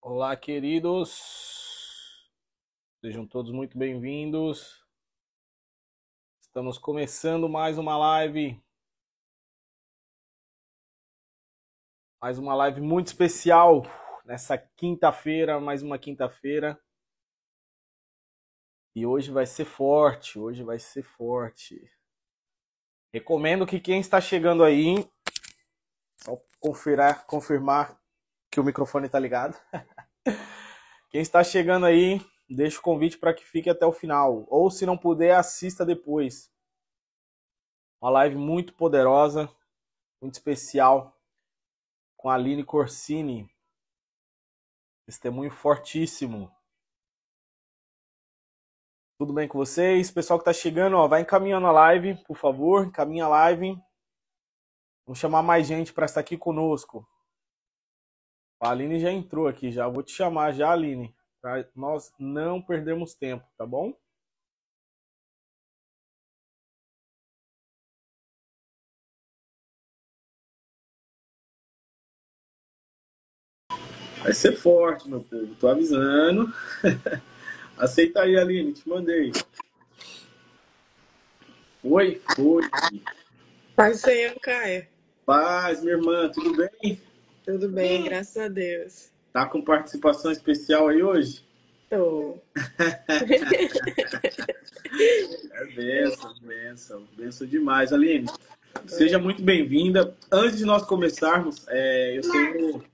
Olá, queridos. Sejam todos muito bem-vindos. Estamos começando mais uma live. Mais uma live muito especial nessa quinta-feira, mais uma quinta-feira. E hoje vai ser forte, hoje vai ser forte. Recomendo que quem está chegando aí, só confirmar que o microfone está ligado. Quem está chegando aí, deixa o convite para que fique até o final. Ou se não puder, assista depois. Uma live muito poderosa, muito especial, com a Aline Corsini. Testemunho fortíssimo. Tudo bem com vocês? Pessoal que está chegando, vai encaminhando a live, por favor. Encaminha a live. Vamos chamar mais gente para estar aqui conosco. A Aline já entrou aqui, já. Vou te chamar já, Aline, para nós não perdermos tempo, tá bom? Vai ser forte, meu povo. Tô avisando. Aceita aí, Aline. Te mandei. Oi, foi. Paz do Senhor, Caio. Paz, minha irmã. Tudo bem? Tudo bem, graças a Deus. Tá com participação especial aí hoje? Tô. É benção, benção. Benção demais. Aline, seja muito bem-vinda. Antes de nós começarmos, eu tenho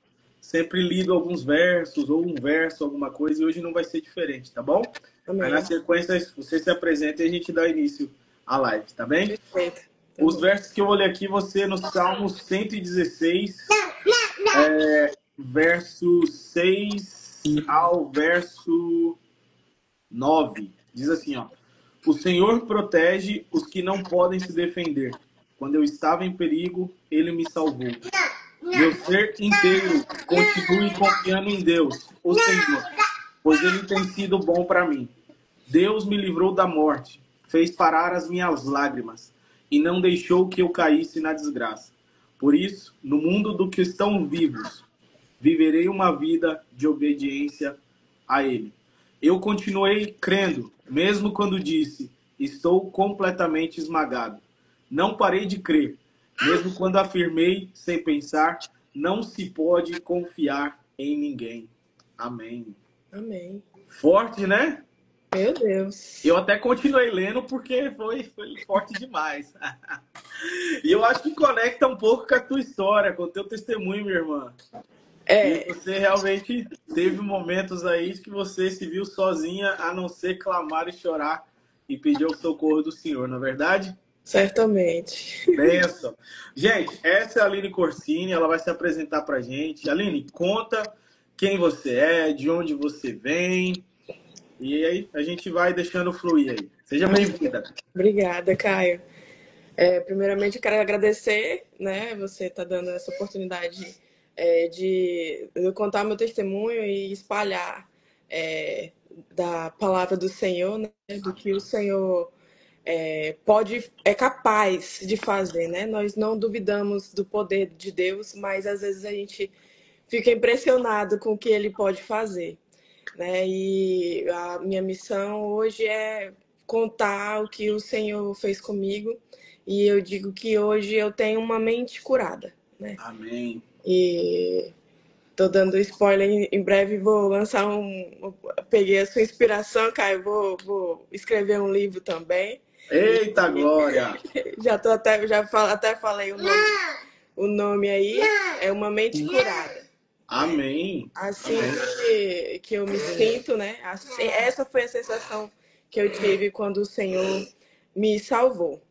sempre lido alguns versos, ou um verso, alguma coisa, e hoje não vai ser diferente, tá bom? Amém. Aí na sequência, você se apresenta e a gente dá início à live, tá bem? Perfeito. Tá Os bom. versos que eu vou ler aqui, você no Salmo 116, verso 6 ao verso 9. Diz assim, ó. O Senhor protege os que não podem se defender. Quando eu estava em perigo, Ele me salvou. Meu ser inteiro continue confiando em Deus, o Senhor, pois Ele tem sido bom para mim. Deus me livrou da morte, fez parar as minhas lágrimas e não deixou que eu caísse na desgraça. Por isso, no mundo do que estão vivos, viverei uma vida de obediência a Ele. Eu continuei crendo, mesmo quando disse, estou completamente esmagado. Não parei de crer, mesmo quando afirmei, sem pensar, não se pode confiar em ninguém. Amém. Amém. Forte, né? Meu Deus. Eu até continuei lendo porque foi forte demais. E eu acho que conecta um pouco com a tua história, com o teu testemunho, minha irmã. E você realmente teve momentos aí que você se viu sozinha, a não ser clamar e chorar e pedir o socorro do Senhor, não é verdade? Certamente. Benção. Gente, essa é a Aline Corsini, ela vai se apresentar pra gente. Aline, conta quem você é, de onde você vem, e aí a gente vai deixando fluir aí. Seja bem-vinda. Obrigada, Caio. Primeiramente, eu quero agradecer, né? Você tá dando essa oportunidade de eu contar meu testemunho e espalhar da palavra do Senhor, né? Do que o Senhor é capaz de fazer, né? Nós não duvidamos do poder de Deus, mas às vezes a gente fica impressionado com o que Ele pode fazer, né? E a minha missão hoje é contar o que o Senhor fez comigo, e eu digo que hoje eu tenho uma mente curada, né? Amém. E tô dando spoiler, em breve vou lançar peguei a sua inspiração, Caio, vou escrever um livro também. Eita glória! Até falei o nome aí, é Uma Mente Curada. Amém. Assim Amém. que eu me sinto, né? Assim, essa foi a sensação que eu tive quando o Senhor me salvou.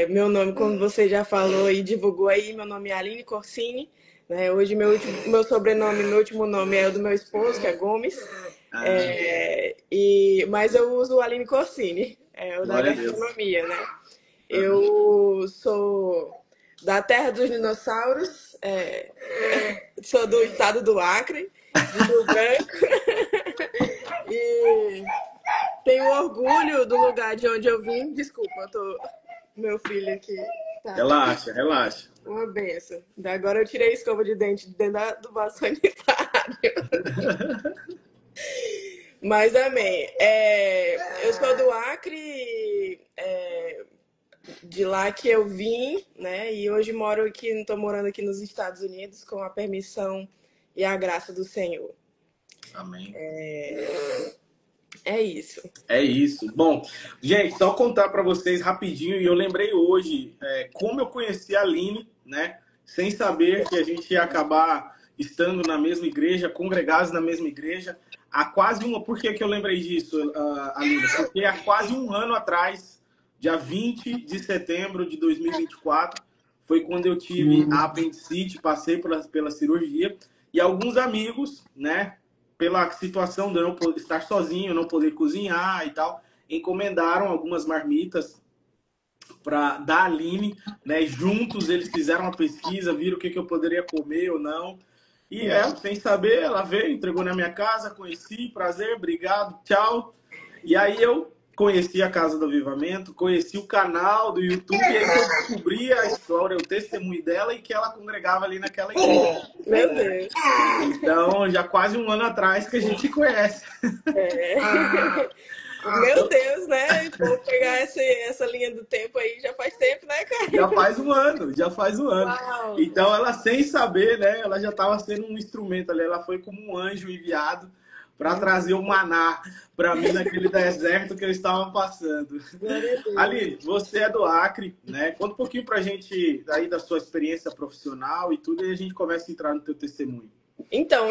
Meu nome, como você já falou e divulgou aí, meu nome é Aline Corsini, né? Hoje meu sobrenome, meu último nome é o do meu esposo, que é Gomes. Mas eu uso o Aline Corsini, o da Glória a Deus. gastronomia, né? Eu sou da terra dos dinossauros, sou do estado do Acre, de Rio Branco, e tenho orgulho do lugar de onde eu vim. Desculpa, meu filho aqui tá Relaxa, relaxa. uma benção. Agora eu tirei a escova de dente de dentro do vaso sanitário. Mas amém. Eu sou do Acre, de lá que eu vim, né? E hoje moro aqui, estou morando aqui nos Estados Unidos com a permissão e a graça do Senhor. Amém. É isso. É isso. Bom, gente, só contar para vocês rapidinho, e eu lembrei hoje como eu conheci a Aline, né? Sem saber que a gente ia acabar estando na mesma igreja, congregados na mesma igreja. Há quase uma. Por que eu lembrei disso, Aline? Porque há quase um ano atrás, dia 20 de setembro de 2024, foi quando eu tive a apendicite, passei pela cirurgia, e alguns amigos, né? Pela situação de eu não estar sozinho, não poder cozinhar e tal, encomendaram algumas marmitas para da Aline, né? Juntos eles fizeram uma pesquisa, viram o que eu poderia comer ou não. E sem saber, ela veio, entregou na minha casa, conheci, prazer, obrigado, tchau. E aí eu conheci a Casa do Avivamento, conheci o canal do YouTube, e aí eu descobri a história, o testemunho dela e que ela congregava ali naquela igreja. Meu Deus. Então, já quase um ano atrás que a gente conhece. Meu Deus, né? Vou pegar essa linha do tempo aí, já faz tempo, né, cara? Já faz um ano, já faz um ano. Uau. Então, ela sem saber, né? Ela já estava sendo um instrumento ali. Ela foi como um anjo enviado para trazer o maná para mim naquele deserto que eu estava passando. Aline, você é do Acre, né? Conta um pouquinho para a gente aí da sua experiência profissional e tudo, e a gente começa a entrar no teu testemunho. Então,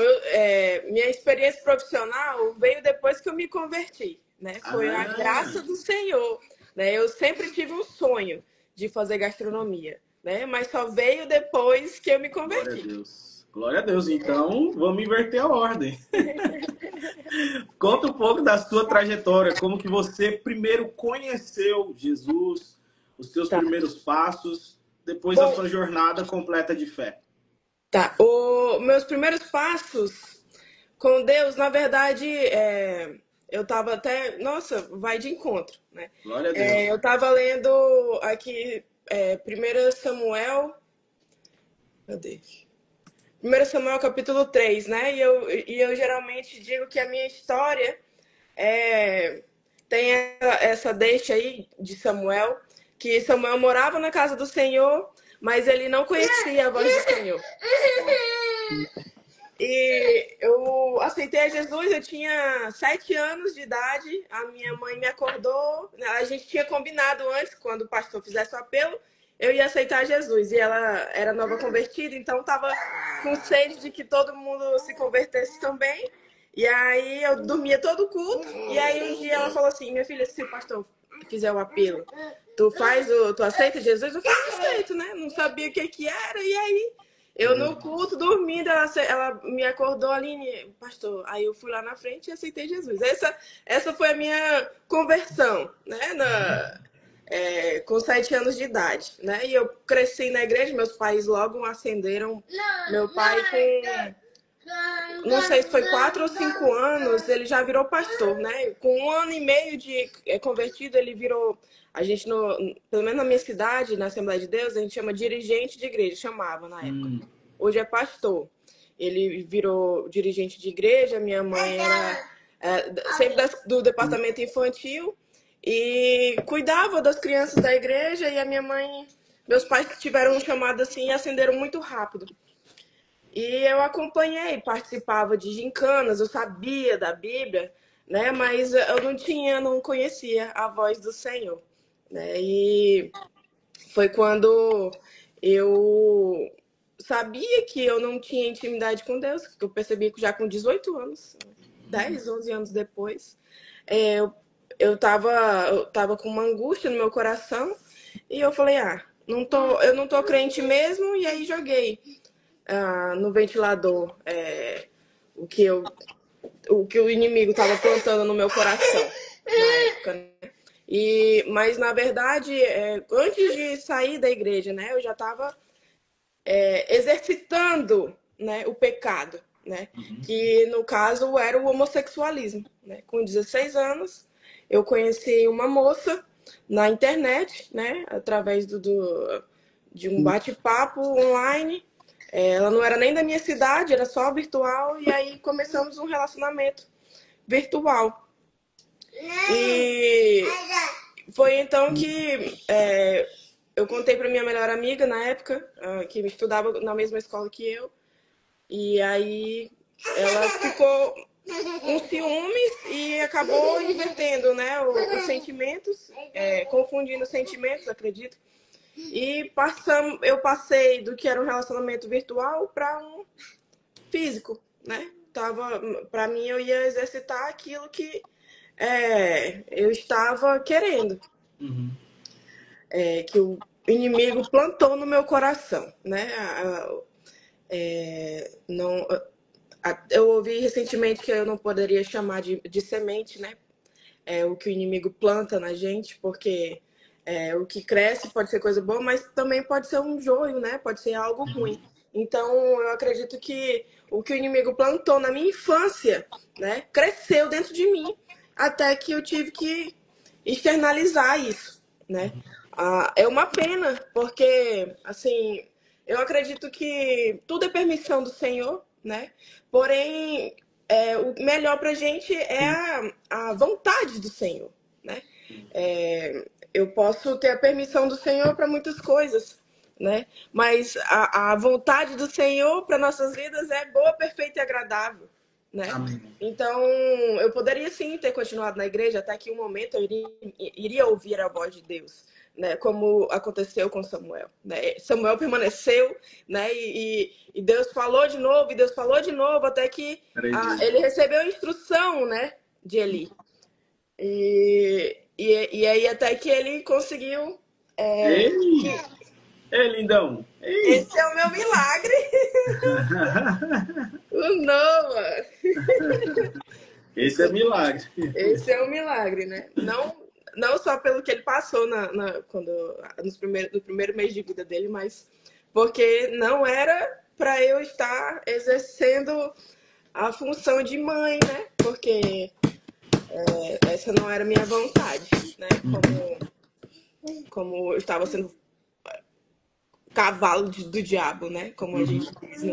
minha experiência profissional veio depois que eu me converti, né? Foi a graça do Senhor, né? Eu sempre tive um sonho de fazer gastronomia, né? Mas só veio depois que eu me converti. Glória a Deus. Glória a Deus. Então, vamos inverter a ordem. Conta um pouco da sua trajetória, como que você primeiro conheceu Jesus, os seus primeiros passos, depois a sua jornada completa de fé. Tá. Meus primeiros passos com Deus, na verdade, eu tava até... Nossa, vai de encontro, né? Glória a Deus. Eu tava lendo aqui 1 Samuel... Meu Deus. 1 Samuel capítulo 3, né? E eu geralmente digo que a minha história tem essa deixa aí de Samuel, que Samuel morava na casa do Senhor, mas ele não conhecia a voz do Senhor. E eu aceitei a Jesus, eu tinha 7 anos de idade, a minha mãe me acordou, a gente tinha combinado antes, quando o pastor fizesse o apelo, eu ia aceitar Jesus. E ela era nova convertida, então estava com sede de que todo mundo se convertesse também. E aí eu dormia todo culto, e aí um dia ela falou assim, minha filha, se o pastor fizer o apelo, tu aceita Jesus? Eu falei, aceito, né? Não sabia o que era, e aí... Eu no culto, dormindo, ela me acordou, Aline, pastor. Aí eu fui lá na frente e aceitei Jesus. Essa foi a minha conversão, né? Com 7 anos de idade, né? E eu cresci na igreja, meus pais logo acenderam. Meu pai não sei se foi 4 ou 5 anos, ele já virou pastor, né? Com 1 ano e meio de convertido, ele virou... A gente, pelo menos na minha cidade, na Assembleia de Deus, a gente chama dirigente de igreja, chamava na época. Hoje é pastor. Ele virou dirigente de igreja, minha mãe era sempre do departamento infantil e cuidava das crianças da igreja, e a minha mãe... Meus pais tiveram um chamado assim e acenderam muito rápido. E eu acompanhei, participava de gincanas, eu sabia da Bíblia, né? Mas eu não conhecia a voz do Senhor, né? E foi quando eu sabia que eu não tinha intimidade com Deus, que eu percebi que já com 18 anos, 10, 11 anos depois, eu tava com uma angústia no meu coração, e eu falei, eu não tô crente mesmo, e aí joguei no ventilador o que o inimigo estava plantando no meu coração na época, né? Mas na verdade, antes de sair da igreja, né, eu já estava exercitando, né, o pecado, né, que no caso era o homossexualismo, né? Com 16 anos eu conheci uma moça na internet, né, através de um bate-papo online. Ela não era nem da minha cidade, era só virtual, e aí começamos um relacionamento virtual. E foi então que eu contei para minha melhor amiga na época, que estudava na mesma escola que eu, e aí ela ficou com ciúmes e acabou invertendo, né, os sentimentos, confundindo os sentimentos, acredito. E eu passei do que era um relacionamento virtual para um físico, né? Para mim, eu ia exercitar aquilo que eu estava querendo, Uhum. que o inimigo plantou no meu coração, né? Não, eu ouvi recentemente que eu não poderia chamar de semente, né? O que o inimigo planta na gente, porque o que cresce pode ser coisa boa, mas também pode ser um joio, né? Pode ser algo ruim. Então, eu acredito que o que o inimigo plantou na minha infância, né, cresceu dentro de mim, até que eu tive que externalizar isso, né? É uma pena, porque, assim, eu acredito que tudo é permissão do Senhor, né? Porém, o melhor pra gente é a vontade do Senhor, né? Eu posso ter a permissão do Senhor para muitas coisas, né? Mas a vontade do Senhor para nossas vidas é boa, perfeita e agradável, né? Amém. Então, eu poderia sim ter continuado na igreja até que um momento eu iria ouvir a voz de Deus, né? Como aconteceu com Samuel, né? Samuel permaneceu, né? E Deus falou de novo, e Deus falou de novo, até que ele recebeu a instrução, né? De Eli. E aí até que ele conseguiu. Ei! Ei, lindão! Ei! Esse é o meu milagre, o Noah. Esse é milagre. Esse é o milagre, né? Não só pelo que ele passou no primeiro mês de vida dele, mas porque não era para eu estar exercendo a função de mãe, né? Porque essa não era a minha vontade, né? Como eu estava sendo cavalo do diabo, né? Como a gente diz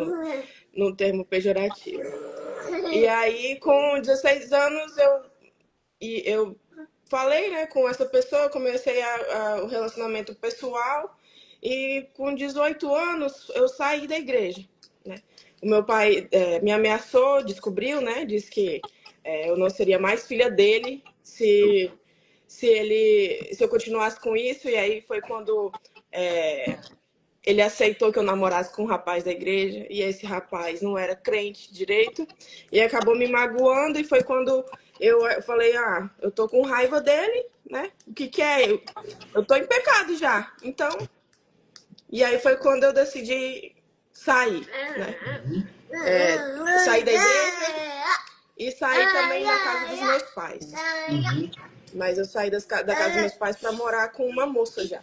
no termo pejorativo. E aí, com 16 anos, eu falei, né, com essa pessoa, comecei o relacionamento pessoal e com 18 anos eu saí da igreja, né? O meu pai me ameaçou, descobriu, né? Disse que eu não seria mais filha dele se eu continuasse com isso. E aí foi quando ele aceitou que eu namorasse com um rapaz da igreja, e esse rapaz não era crente direito, e acabou me magoando, e foi quando eu falei, eu tô com raiva dele, né? O que que é? Eu tô em pecado já. Então, e aí foi quando eu decidi sair, né? Sair da igreja e sair também da casa dos meus pais. Mas eu saí da casa dos meus pais para morar com uma moça já.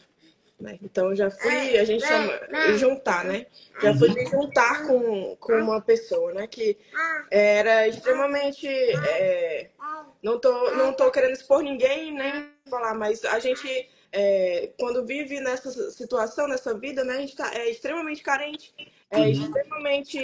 Né? Então já fui, a gente chama juntar, né? Já fui me juntar com uma pessoa, né? Que era extremamente. Não tô querendo expor ninguém, nem falar, mas a gente, quando vive nessa situação, nessa vida, né? A gente é extremamente carente, extremamente.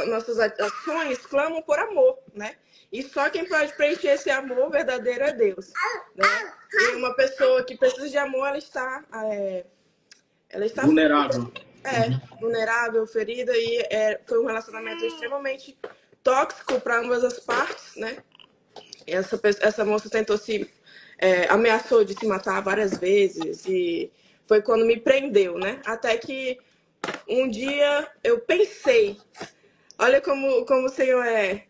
Nossas ações clamam por amor, né? E só quem pode preencher esse amor verdadeiro é Deus, né? E uma pessoa que precisa de amor, ela está Vulnerável. vulnerável, ferida, e foi um relacionamento extremamente tóxico para ambas as partes, né? Essa moça tentou ameaçou de se matar várias vezes, e foi quando me prendeu, né? Até que um dia eu pensei, olha como o Senhor é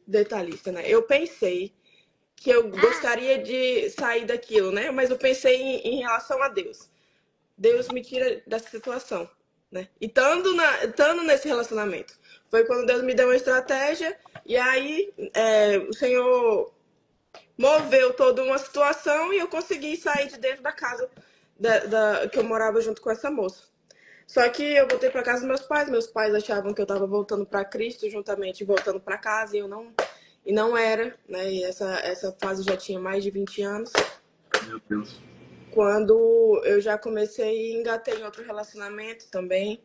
detalhista, né? Eu pensei que eu gostaria de sair daquilo, né? Mas eu pensei em relação a Deus. Deus me tira dessa situação, né? E estando nesse relacionamento. Foi quando Deus me deu uma estratégia, e aí o Senhor moveu toda uma situação e eu consegui sair de dentro da casa que eu morava junto com essa moça. Só que eu voltei para casa dos meus pais achavam que eu estava voltando para Cristo, juntamente voltando para casa, e não era, né? E essa fase já tinha mais de 20 anos. Meu Deus. quando eu já comecei e engatei em outro relacionamento também.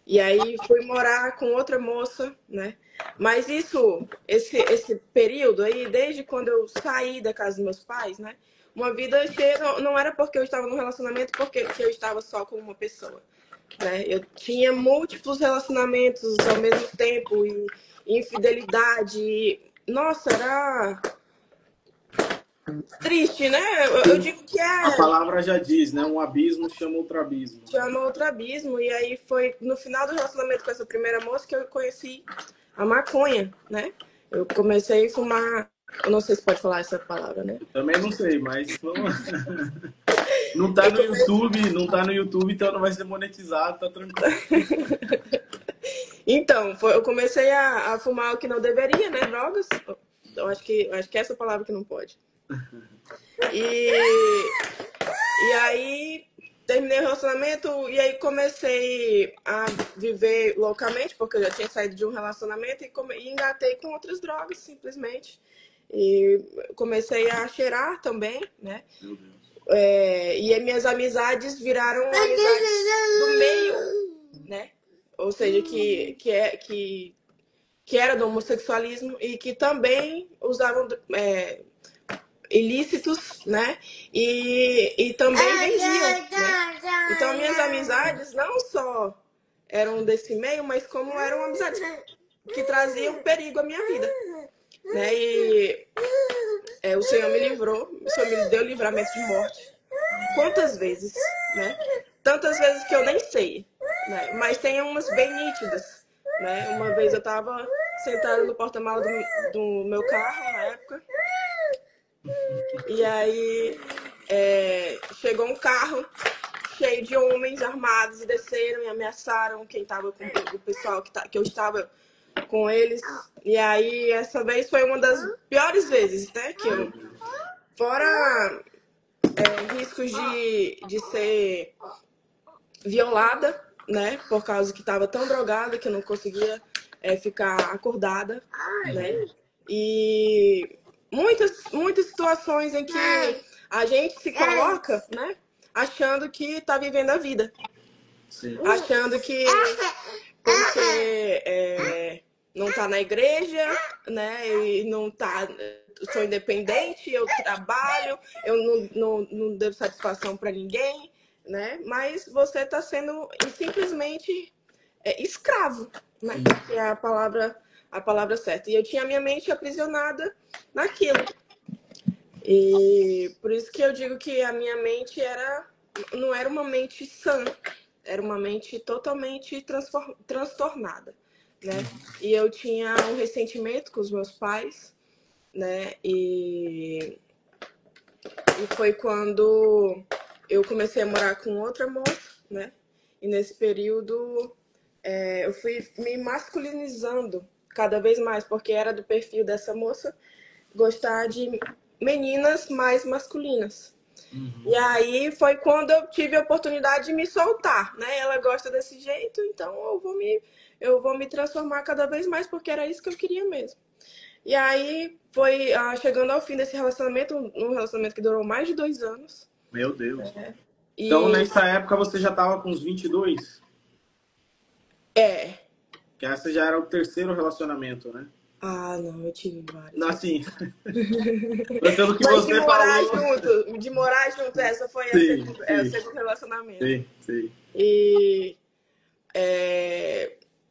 E aí fui morar com outra moça, né? Mas esse período aí, desde quando eu saí da casa dos meus pais, né? Uma vida cheia, não era porque eu estava num relacionamento, porque que eu estava só com uma pessoa, né? Eu tinha múltiplos relacionamentos ao mesmo tempo e infidelidade. Nossa, era triste, né? Eu digo que A é palavra já diz, né? Um abismo chama outro abismo, né? chama outro abismo. E aí foi no final do relacionamento com essa primeira moça que eu conheci a maconha, né? Eu comecei a fumar. Eu não sei se pode falar essa palavra, né? Eu também não sei, mas vamos... Não tá Eu no comecei... YouTube, não tá no YouTube, então não vai ser monetizado, tá tranquilo. Então, eu comecei a fumar o que não deveria, né? Drogas. Eu acho que é essa palavra que não pode. E aí terminei o relacionamento e aí comecei a viver loucamente, porque eu já tinha saído de um relacionamento e engatei com outras drogas, simplesmente. E comecei a cheirar também, né? Meu Deus. E as minhas amizades viraram amizades do meio, né? Ou seja, que era do homossexualismo e que também usavam ilícitos, né? E também vendiam, né? Então, minhas amizades não só eram desse meio, mas como eram amizades que traziam perigo à minha vida, né? E o Senhor me livrou, o Senhor me deu livramento de morte. Quantas vezes, né? Tantas vezes que eu nem sei, né? Mas tem umas bem nítidas, né? Uma vez eu tava sentada no porta-mala do meu carro, na época, e aí chegou um carro cheio de homens armados e desceram e ameaçaram quem tava com o pessoal que eu estava com eles. E aí, essa vez foi uma das piores vezes, né? Que eu, fora riscos de ser violada, né? Por causa que estava tão drogada que eu não conseguia ficar acordada, né? E muitas situações em que a gente se coloca, né? Achando que tá vivendo a vida. Sim. Achando que porque não tá na igreja, né? E não tá. Sou independente, eu trabalho, eu não devo satisfação para ninguém, né? Mas você está sendo simplesmente escravo, né? Que é a palavra certa. E eu tinha minha mente aprisionada naquilo. E por isso que eu digo que a minha mente não era uma mente sã, era uma mente totalmente transtornada, né? E eu tinha um ressentimento com os meus pais, né? E foi quando eu comecei a morar com outra moça, né? E nesse período eu fui me masculinizando cada vez mais, porque era do perfil dessa moça gostar de meninas mais masculinas. E aí foi quando eu tive a oportunidade de me soltar, né? Ela gosta desse jeito, então eu vou me transformar cada vez mais, porque era isso que eu queria mesmo. E aí foi chegando ao fim desse relacionamento, um relacionamento que durou mais de 2 anos. Meu Deus. Então, E nessa época, você já tava com uns 22? é. Que essa já era o terceiro relacionamento, né? Ah, não, eu tive vários. Assim, pelo que Mas você falou... de morar junto, essa foi Sim, o sim, segundo relacionamento. sim, sim. E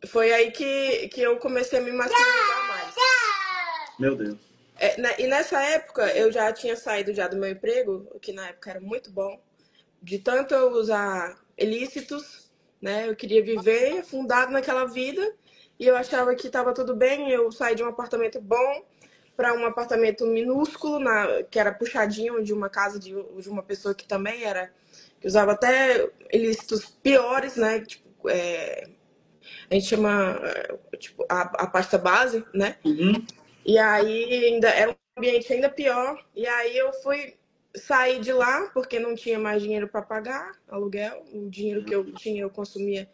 foi aí que eu comecei a me masculinizar mais. Meu Deus. E nessa época eu já tinha saído já do meu emprego, o que na época era muito bom, de tanto eu usar ilícitos, né? Eu queria viver fundado naquela vida e eu achava que estava tudo bem. Eu saí de um apartamento bom para um apartamento minúsculo, que era puxadinho de uma casa de uma pessoa que também era, que usava até ilícitos piores, né? Tipo, a gente chama tipo, a pasta base, né? Uhum. E aí ainda era um ambiente ainda pior. E aí eu fui sair de lá porque não tinha mais dinheiro para pagar aluguel. O dinheiro que eu tinha eu consumia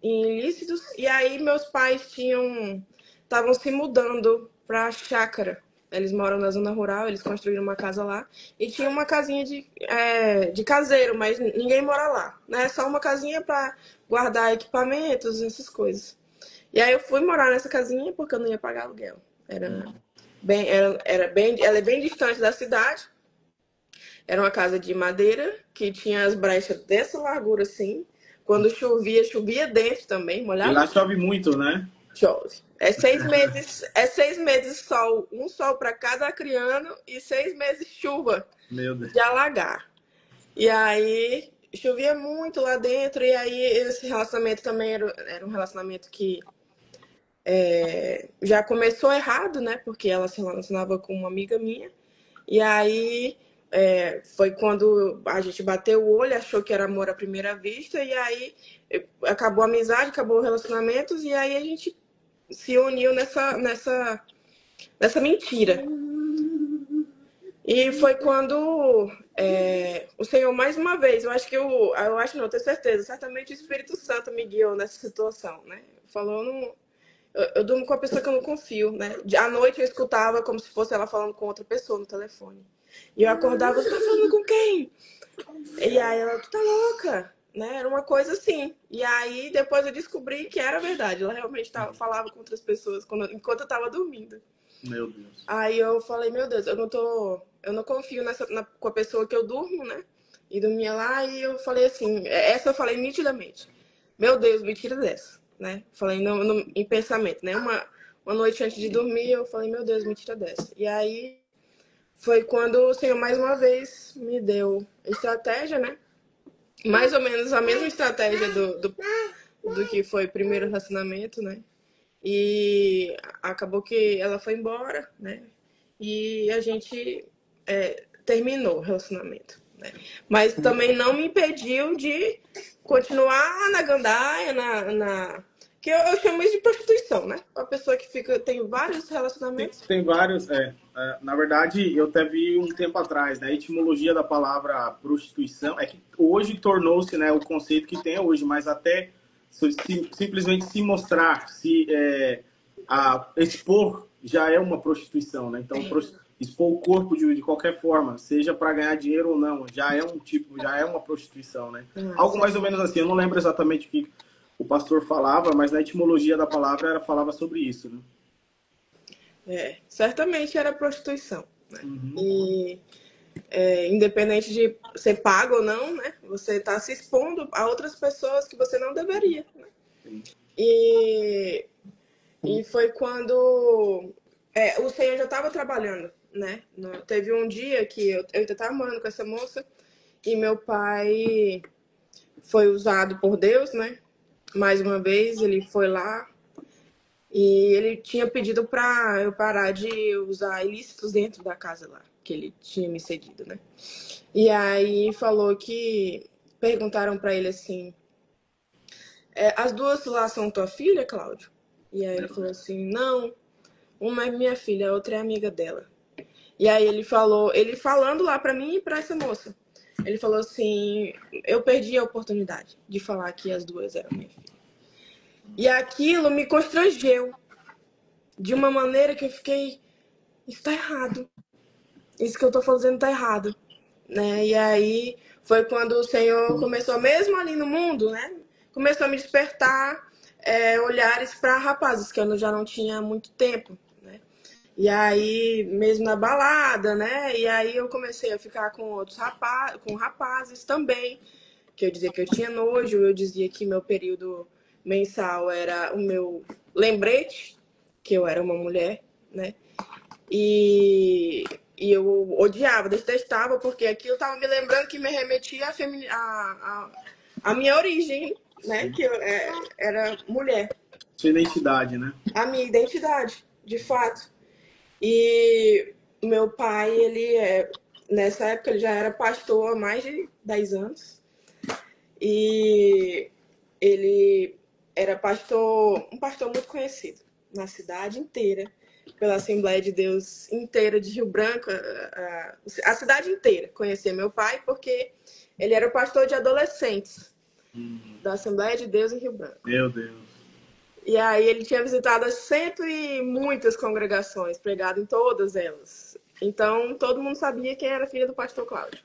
em ilícitos. E aí meus pais estavam se mudando para chácara. Eles moram na zona rural, eles construíram uma casa lá. E tinha uma casinha de caseiro, mas ninguém mora lá, né? Só uma casinha para guardar equipamentos, essas coisas. E aí eu fui morar nessa casinha porque eu não ia pagar aluguel. Ela é bem distante da cidade. Era uma casa de madeira que tinha as brechas dessa largura assim. Quando chovia, chovia dentro também, E molhava. lá chove muito, né? Chove. É 6 meses sol, um sol para cada criano e 6 meses chuva Meu Deus. de alagar. E aí chovia muito lá dentro, e aí esse relacionamento também era um relacionamento que já começou errado, né? Porque ela se relacionava com uma amiga minha. E aí foi quando a gente bateu o olho, achou que era amor à primeira vista, e aí acabou a amizade, acabou o relacionamento, e aí a gente se uniu nessa mentira. E foi quando o Senhor, mais uma vez, eu acho não, eu tenho certeza, certamente o Espírito Santo me guiou nessa situação, né? Falou, eu durmo com a pessoa que eu não confio, né? À noite eu escutava como se fosse ela falando com outra pessoa no telefone. E eu acordava, você tá falando com quem? E aí ela, tu tá louca? Né? Era uma coisa assim. E aí depois eu descobri que era verdade. Ela realmente falava com outras pessoas enquanto eu tava dormindo. Meu Deus. Aí eu falei, meu Deus, eu não confio com a pessoa que eu durmo, né? E dormia lá, e eu falei assim, essa eu falei nitidamente. Meu Deus, me tira dessa, né? Falei em pensamento, né? Uma noite antes de dormir, eu falei, meu Deus, me tira dessa. E aí foi quando o Senhor mais uma vez me deu estratégia, né? Mais ou menos a mesma estratégia do que foi o primeiro relacionamento, né? E acabou que ela foi embora, né? E a gente terminou o relacionamento, né? Mas também não me impediu de continuar na gandaia, que eu chamo isso de prostituição, né? A pessoa que tem vários relacionamentos. Tem vários. Na verdade, eu até vi um tempo atrás, né? A etimologia da palavra prostituição é que hoje tornou-se, né, o conceito que tem hoje, mas até simplesmente se mostrar, expor já é uma prostituição, né? Então, expor o corpo de qualquer forma, seja para ganhar dinheiro ou não, já é já é uma prostituição, né? Algo mais ou menos assim. Eu não lembro exatamente o que o pastor falava, mas na etimologia da palavra falava sobre isso, né? Certamente era prostituição, né? E independente de ser pago ou não, né? Você está se expondo a outras pessoas que você não deveria, né? E foi quando o Senhor já estava trabalhando, né? Teve um dia que eu ainda estava morando com essa moça e meu pai foi usado por Deus, né? Mais uma vez, ele foi lá e ele tinha pedido para eu parar de usar ilícitos dentro da casa lá, que ele tinha me cedido, né? E aí falou que perguntaram para ele assim, as duas lá são tua filha, Cláudio? E aí ele falou assim, não, uma é minha filha, a outra é amiga dela. E aí ele falando lá para mim e para essa moça, ele falou assim, eu perdi a oportunidade de falar que as duas eram minha filha. E aquilo me constrangeu de uma maneira que eu fiquei, isso tá errado. Isso que eu tô fazendo tá errado, né? E aí foi quando o Senhor começou, mesmo ali no mundo, né? Começou a me despertar olhares para rapazes que eu já não tinha há muito tempo, né? E aí, mesmo na balada, né? E aí eu comecei a ficar com outros rapazes também, que eu dizia que eu tinha nojo, eu dizia que meu período mensal era o meu lembrete, que eu era uma mulher, né? E eu odiava, detestava, porque aquilo estava me lembrando que me remetia à minha origem, né? Que eu era mulher. Sua identidade, né? A minha identidade, de fato. E meu pai, nessa época, ele já era pastor há mais de 10 anos. E ele era um pastor muito conhecido na cidade inteira, pela Assembleia de Deus inteira de Rio Branco. A cidade inteira conhecia meu pai, porque ele era o pastor de adolescentes da Assembleia de Deus em Rio Branco. Meu Deus. E aí ele tinha visitado as cento e muitas congregações, pregado em todas elas. Então todo mundo sabia quem era filha do pastor Cláudio.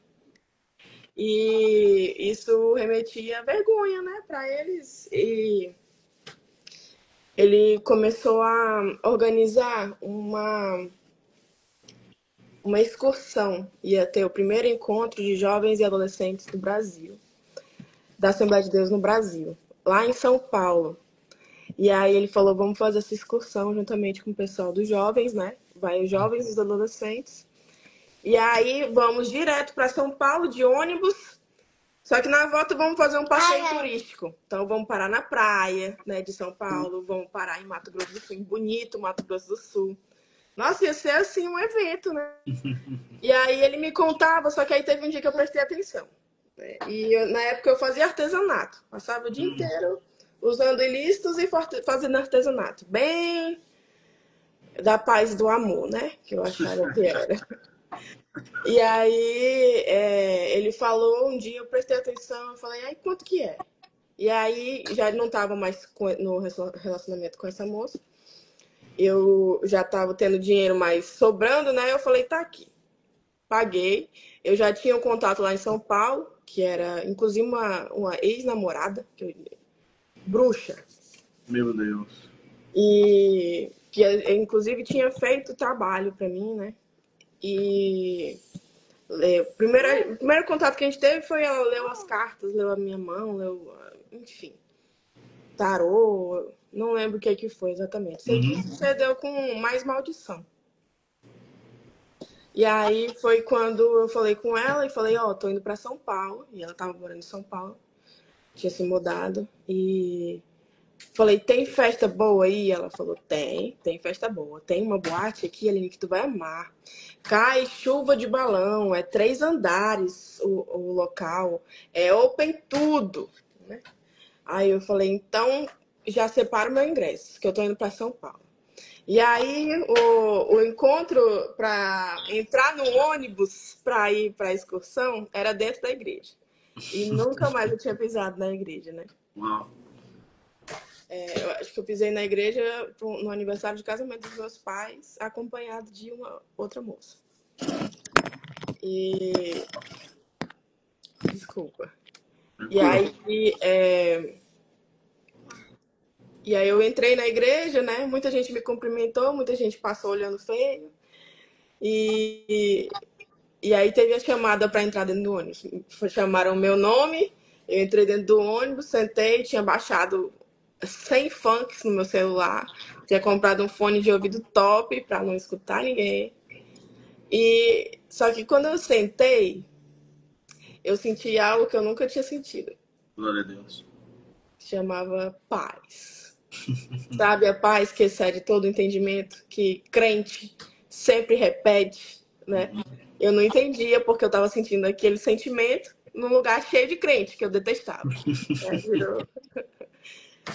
E isso remetia a vergonha, né, para eles. E ele começou a organizar uma excursão. Ia ter o primeiro encontro de jovens e adolescentes do Brasil, da Assembleia de Deus no Brasil, lá em São Paulo. E aí ele falou, vamos fazer essa excursão juntamente com o pessoal dos jovens, né? Vai os jovens e os adolescentes. E aí vamos direto para São Paulo de ônibus. Só que na volta vamos fazer um passeio turístico. Então vamos parar na praia, né, de São Paulo, vamos parar em Mato Grosso do Sul, em Bonito, Mato Grosso do Sul. Nossa, ia ser assim um evento, né? E aí ele me contava, só que aí teve um dia que eu prestei atenção. Né? Na época eu fazia artesanato. Passava o dia inteiro usando ilícitos e fazendo artesanato. Bem da paz e do amor, né? Que eu achava que era. E aí ele falou um dia, eu prestei atenção, eu falei, aí quanto que é? E aí já não estava mais no relacionamento com essa moça. Eu já estava tendo dinheiro mais sobrando, né? Eu falei, tá aqui. Paguei. Eu já tinha um contato lá em São Paulo, que era inclusive uma ex-namorada, bruxa. Meu Deus. E que inclusive tinha feito trabalho para mim, né? E o primeiro contato que a gente teve foi ela leu as cartas, leu a minha mão, enfim, tarô, não lembro o que foi exatamente. Sei que sucedeu com mais maldição. E aí foi quando eu falei com ela e falei, ó, tô indo pra São Paulo. E ela tava morando em São Paulo, tinha se mudado. E falei, tem festa boa aí? Ela falou, tem festa boa. Tem uma boate aqui, Aline, que tu vai amar. Cai chuva de balão, é 3 andares o local, é open tudo, né? Aí eu falei, então já separo meu ingresso, que eu tô indo pra São Paulo. E aí o encontro para entrar no ônibus para ir para a excursão era dentro da igreja. E nunca mais eu tinha pisado na igreja, né? Uau. Eu acho que eu pisei na igreja no aniversário de casamento dos meus pais, acompanhado de uma outra moça. E... Desculpa. E aí... E aí eu entrei na igreja, né? Muita gente me cumprimentou, muita gente passou olhando feio. E aí teve a chamada para entrar dentro do ônibus. Chamaram o meu nome, eu entrei dentro do ônibus, sentei, tinha baixado 100 funks no meu celular, tinha comprado um fone de ouvido top para não escutar ninguém. E só que quando eu sentei, eu senti algo que eu nunca tinha sentido. Glória a Deus. Chamava paz. Sabe a paz que excede todo entendimento, que crente sempre repete, né? Eu não entendia porque eu estava sentindo aquele sentimento num lugar cheio de crente, que eu detestava.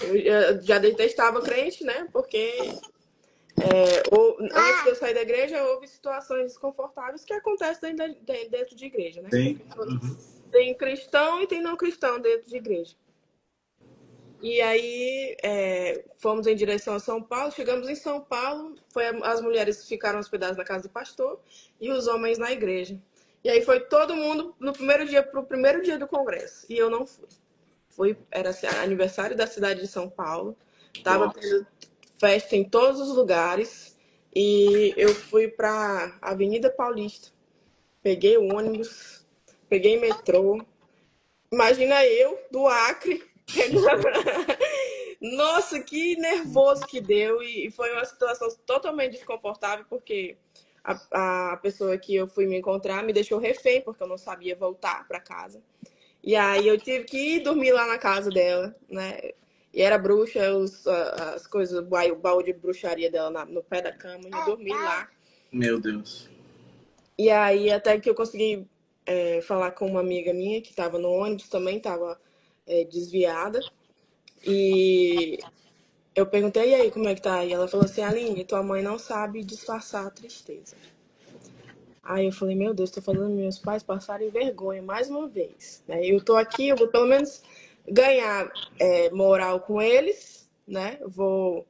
Eu já detestava crente, né? Porque antes de eu sair da igreja, houve situações desconfortáveis que acontecem dentro de igreja, né? Tem? Tem cristão e tem não cristão dentro de igreja. E aí fomos em direção a São Paulo, chegamos em São Paulo, as mulheres ficaram hospedadas na casa do pastor e os homens na igreja. E aí foi todo mundo no primeiro dia pro primeiro dia do congresso, e eu não fui. Era aniversário da cidade de São Paulo, tava tendo festa em todos os lugares, e eu fui para Avenida Paulista, peguei o ônibus, peguei metrô. Imagina eu, do Acre, Nossa, que nervoso que deu. E foi uma situação totalmente desconfortável, porque a pessoa que eu fui me encontrar me deixou refém, porque eu não sabia voltar para casa. E aí eu tive que ir dormir lá na casa dela, né? E era bruxa, as coisas, o baú de bruxaria dela no pé da cama, e eu dormi lá. Meu Deus. E aí até que eu consegui falar com uma amiga minha que estava no ônibus, também estava desviada. E eu perguntei, e aí, como é que tá? E ela falou assim, Aline, tua mãe não sabe disfarçar a tristeza. Aí eu falei, meu Deus, tô fazendo meus pais passarem vergonha mais uma vez. Eu tô aqui, eu vou pelo menos ganhar moral com eles, né? Vou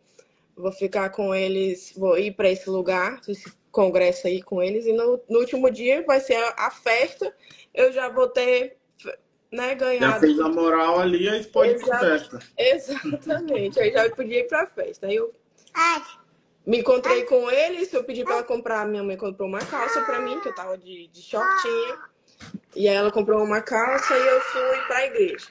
ficar com eles, vou ir para esse lugar, esse congresso aí com eles, e no último dia vai ser a festa, eu já vou ter, né, Já ganhado. fez a moral ali, aí pode ir pra Exa festa. exatamente, aí já podia ir para a festa. Aí eu me encontrei com eles, eu pedi para ela comprar, minha mãe comprou uma calça para mim, que eu tava de shortinho, e aí ela comprou uma calça e eu fui para a igreja.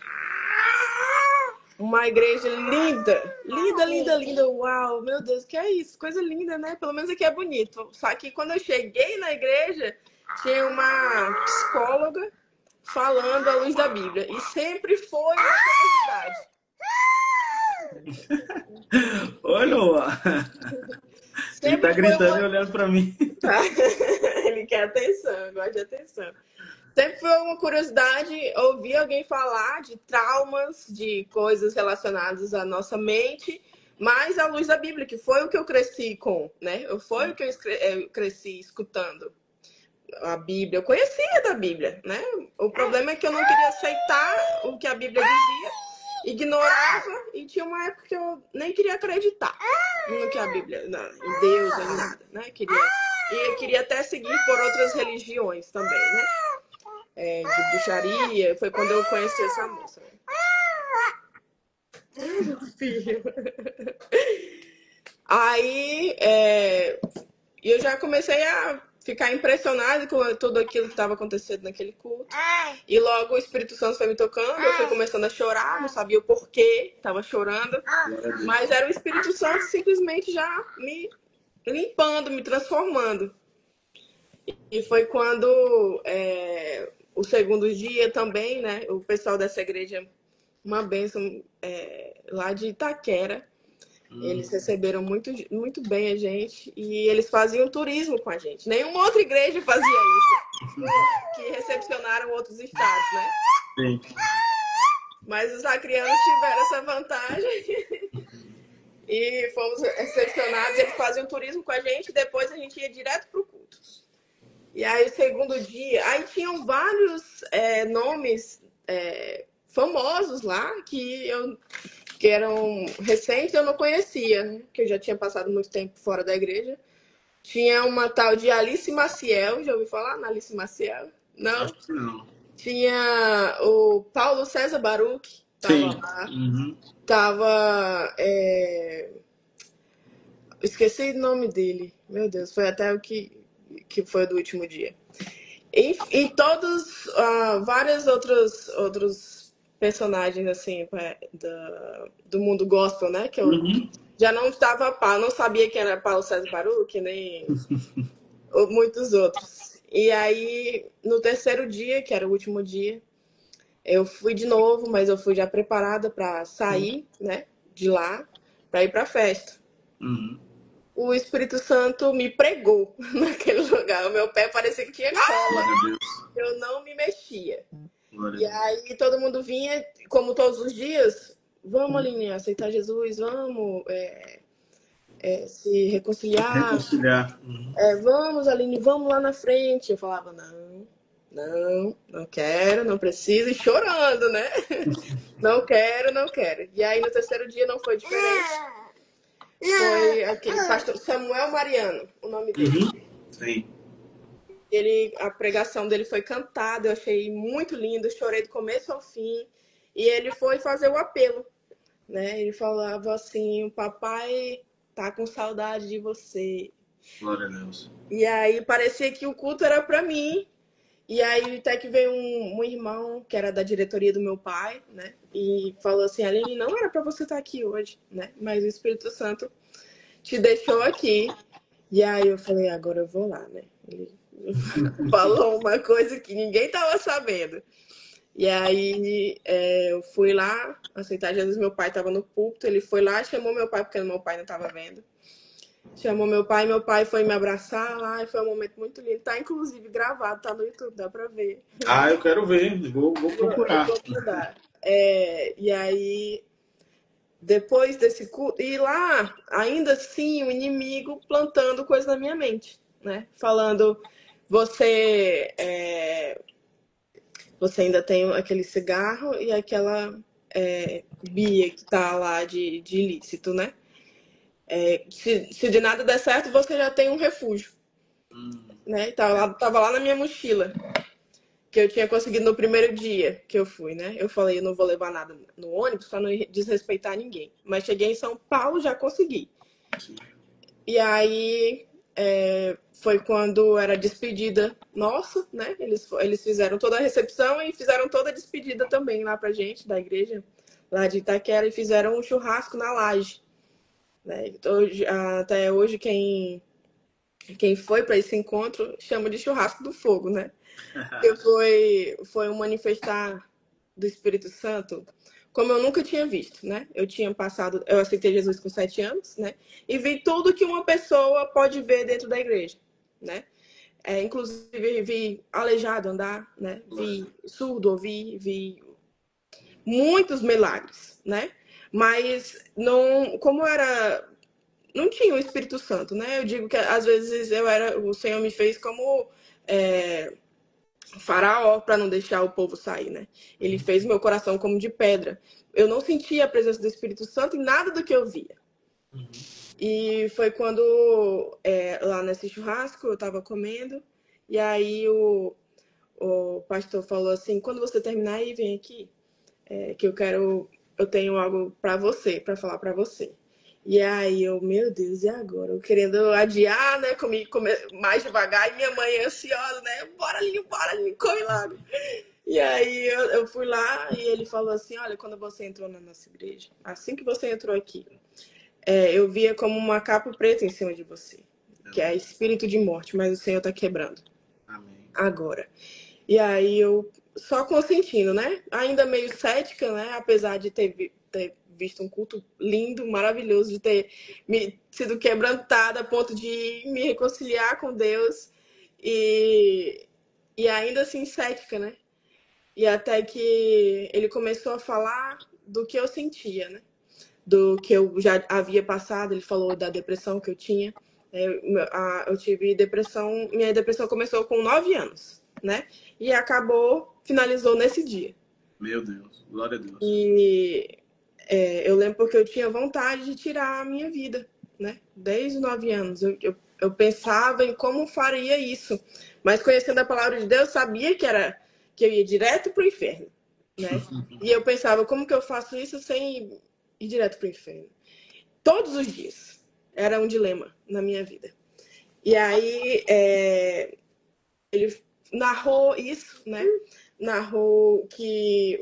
Uma igreja linda, linda, linda, linda. Uau, meu Deus, que é isso? Coisa linda, né? Pelo menos aqui é bonito. Só que quando eu cheguei na igreja, tinha uma psicóloga falando à luz da Bíblia. E sempre foi uma curiosidade. Olha, ele tá Sempre foi gritando e uma. olhando pra mim. Tá. Ele quer atenção, gosta de atenção. Sempre foi uma curiosidade ouvir alguém falar de traumas, de coisas relacionadas à nossa mente, mas à luz da Bíblia, que foi o que eu cresci com, né? Foi o que eu cresci escutando a Bíblia. Eu conhecia da Bíblia, né? O problema é que eu não queria aceitar o que a Bíblia dizia, ignorava, e tinha uma época que eu nem queria acreditar no que a Bíblia, em Deus, em nada, né? E eu queria até seguir por outras religiões também, né? De bruxaria, foi quando eu conheci essa moça. Filho. Aí eu já comecei a ficar impressionada com tudo aquilo que estava acontecendo naquele culto. E logo o Espírito Santo foi me tocando, eu fui começando a chorar, não sabia o porquê, estava chorando. Mas era o Espírito Santo simplesmente já me limpando, me transformando. E foi quando o segundo dia também, né? O pessoal dessa igreja, uma bênção lá de Itaquera. Eles receberam muito, muito bem a gente e eles faziam turismo com a gente. Nenhuma outra igreja fazia isso, que recepcionaram outros estados, né? Sim. Mas os acrianos tiveram essa vantagem e fomos recepcionados. Eles faziam turismo com a gente e depois a gente ia direto para o culto. E aí, o segundo dia, aí tinham vários nomes famosos lá que eram recentes, eu não conhecia, né? Que eu já tinha passado muito tempo fora da igreja. Tinha uma tal de Alice Maciel, já ouviu falar na Alice Maciel? Não? Acho que não. Tinha o Paulo César Baruch, tava Sim. lá. Uhum. Tava. Esqueci o nome dele. Meu Deus, foi até o que foi do último dia. E todos, vários outros personagens, assim, do mundo gospel, né? Que eu já não estava a par, não sabia quem era Paulo César Baruch, nem muitos outros. E aí, no terceiro dia, que era o último dia, eu fui de novo, mas eu fui já preparada para sair, né? De lá, para ir para a festa. Uhum. O Espírito Santo me pregou naquele lugar. O meu pé parecia que tinha cola. Eu não me mexia. E aí todo mundo vinha, como todos os dias, vamos, Aline, aceitar Jesus, vamos se reconciliar. Vamos, Aline, vamos lá na frente. Eu falava, não quero, não preciso, e chorando, né? Não quero, não quero. E aí no terceiro dia não foi diferente. Foi aquele pastor Samuel Mariano, o nome dele. Sim. A pregação dele foi cantada, eu achei muito lindo, chorei do começo ao fim. E ele foi fazer o apelo, né? Ele falava assim, o papai tá com saudade de você. Glória a Deus. E aí parecia que o culto era para mim. E aí até que veio um irmão que era da diretoria do meu pai, né? E falou assim, Aline, não era para você estar aqui hoje, né? Mas o Espírito Santo te deixou aqui. E aí eu falei, agora eu vou lá, né? Ele falou uma coisa que ninguém tava sabendo. E aí eu fui lá aceitar Jesus. Meu pai tava no púlpito, ele foi lá, chamou meu pai, porque meu pai não tava vendo. Chamou meu pai foi me abraçar lá, e foi um momento muito lindo. Tá inclusive gravado, tá no YouTube, dá pra ver. Eu quero ver, vou procurar. Eu vou mandar. E aí, depois desse culto, e lá, ainda assim, o inimigo plantando coisa na minha mente, né? Falando, você ainda tem aquele cigarro e aquela Bia, que tá lá de ilícito, né? Se de nada der certo, você já tem um refúgio, né? Tava lá na minha mochila, que eu tinha conseguido no primeiro dia que eu fui, né? Eu falei, eu não vou levar nada no ônibus para não desrespeitar ninguém. Mas cheguei em São Paulo, já consegui. E aí foi quando era despedida nossa, né? Eles fizeram toda a recepção e fizeram toda a despedida também lá pra gente, da igreja lá de Itaquera, e fizeram um churrasco na laje. Né? Até hoje, quem foi para esse encontro chama de churrasco do fogo, né? Porque foi um manifestar do Espírito Santo como eu nunca tinha visto, né? Eu aceitei Jesus com 7 anos, né? E vi tudo que uma pessoa pode ver dentro da igreja, né? Inclusive vi aleijado andar, né? Vi surdo ouvir, vi muitos milagres, né? Mas não tinha o Espírito Santo, né? Eu digo que às vezes o Senhor me fez como faraó para não deixar o povo sair, né? Ele fez meu coração como de pedra. Eu não sentia a presença do Espírito Santo em nada do que eu via. E foi quando, lá nesse churrasco, eu estava comendo, e aí o pastor falou assim, quando você terminar aí, vem aqui, que eu tenho algo para você, para falar para você. E aí meu Deus, e agora? Eu querendo adiar, né? Comer mais devagar, e minha mãe ansiosa, né? Bora ali, come logo. E aí eu fui lá e ele falou assim, olha, quando você entrou na nossa igreja, assim que você entrou aqui, eu via como uma capa preta em cima de você, que é espírito de morte, mas o Senhor tá quebrando. Amém. Agora. E aí eu só consentindo, né? Ainda meio cética, né? Apesar de ter visto um culto lindo, maravilhoso, de ter sido quebrantada a ponto de me reconciliar com Deus. E ainda assim cética, né? E até que ele começou a falar do que eu sentia, né? Do que eu já havia passado. Ele falou da depressão que eu tinha. Eu tive depressão. Minha depressão começou com 9 anos, né? E finalizou nesse dia. Meu Deus, glória a Deus. E eu lembro porque eu tinha vontade de tirar a minha vida, né? Desde os 9 anos. Eu pensava em como faria isso. Mas conhecendo a palavra de Deus, sabia que eu ia direto para o inferno, né? E eu pensava, como que eu faço isso sem ir direto para o inferno? Todos os dias. Era um dilema na minha vida. E aí ele narrou isso, né? Narrou o que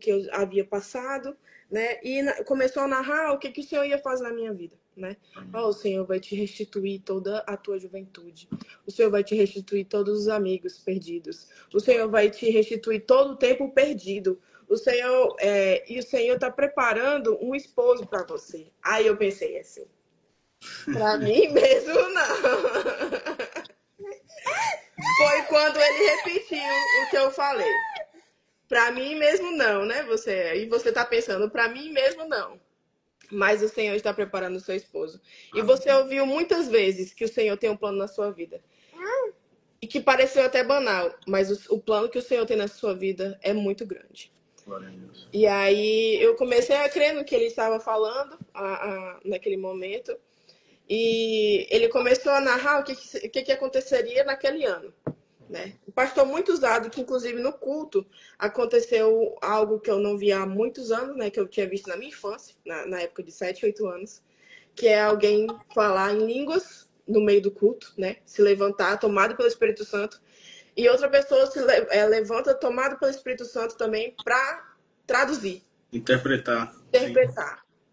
eu havia passado, né? E começou a narrar o que o Senhor ia fazer na minha vida, né? O Senhor vai te restituir toda a tua juventude. O Senhor vai te restituir todos os amigos perdidos. O Senhor vai te restituir todo o tempo perdido. O Senhor está preparando um esposo para você. Aí eu pensei assim, para mim mesmo não. Foi quando ele repetiu o que eu falei. Para mim mesmo não, né? E você tá pensando, para mim mesmo não. Mas o Senhor está preparando o seu esposo. E você ouviu muitas vezes que o Senhor tem um plano na sua vida. E que pareceu até banal, mas o plano que o Senhor tem na sua vida é muito grande. Glória a Deus. E aí eu comecei a crer no que ele estava falando naquele momento. E ele começou a narrar o que aconteceria naquele ano. Né? Um pastor muito usado, que inclusive no culto aconteceu algo que eu não via há muitos anos, né? Que eu tinha visto na minha infância, na época de 7, 8 anos, que é alguém falar em línguas no meio do culto, né? Se levantar, tomado pelo Espírito Santo, e outra pessoa se levanta, tomado pelo Espírito Santo também, para traduzir. Interpretar,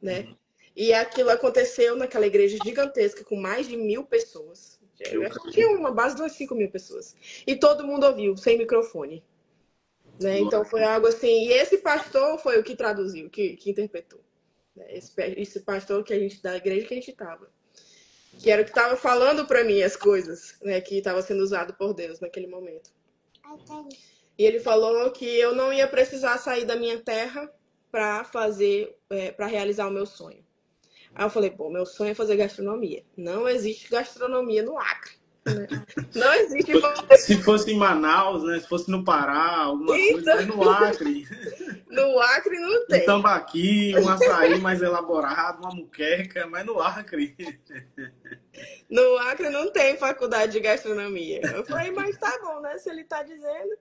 né? E aquilo aconteceu naquela igreja gigantesca com mais de 1.000 pessoas. Eu acho que tinha uma base de umas 5.000 pessoas. E todo mundo ouviu, sem microfone. Né? Então foi algo assim. E esse pastor foi o que traduziu, que interpretou. Esse pastor que a gente, da igreja que a gente estava. Que era o que estava falando para mim as coisas, né? Que estava sendo usado por Deus naquele momento. E ele falou que eu não ia precisar sair da minha terra para realizar o meu sonho. Aí eu falei, pô, meu sonho é fazer gastronomia. Não existe gastronomia no Acre. né? Não existe Se fosse em Manaus, né? Se fosse no Pará, alguma coisa, isso. mas no Acre. No Acre não Um tem. tambaqui, um açaí mais elaborado, uma muqueca, mas no Acre. No Acre não tem faculdade de gastronomia. Eu falei, mas tá bom, né? Se ele tá dizendo.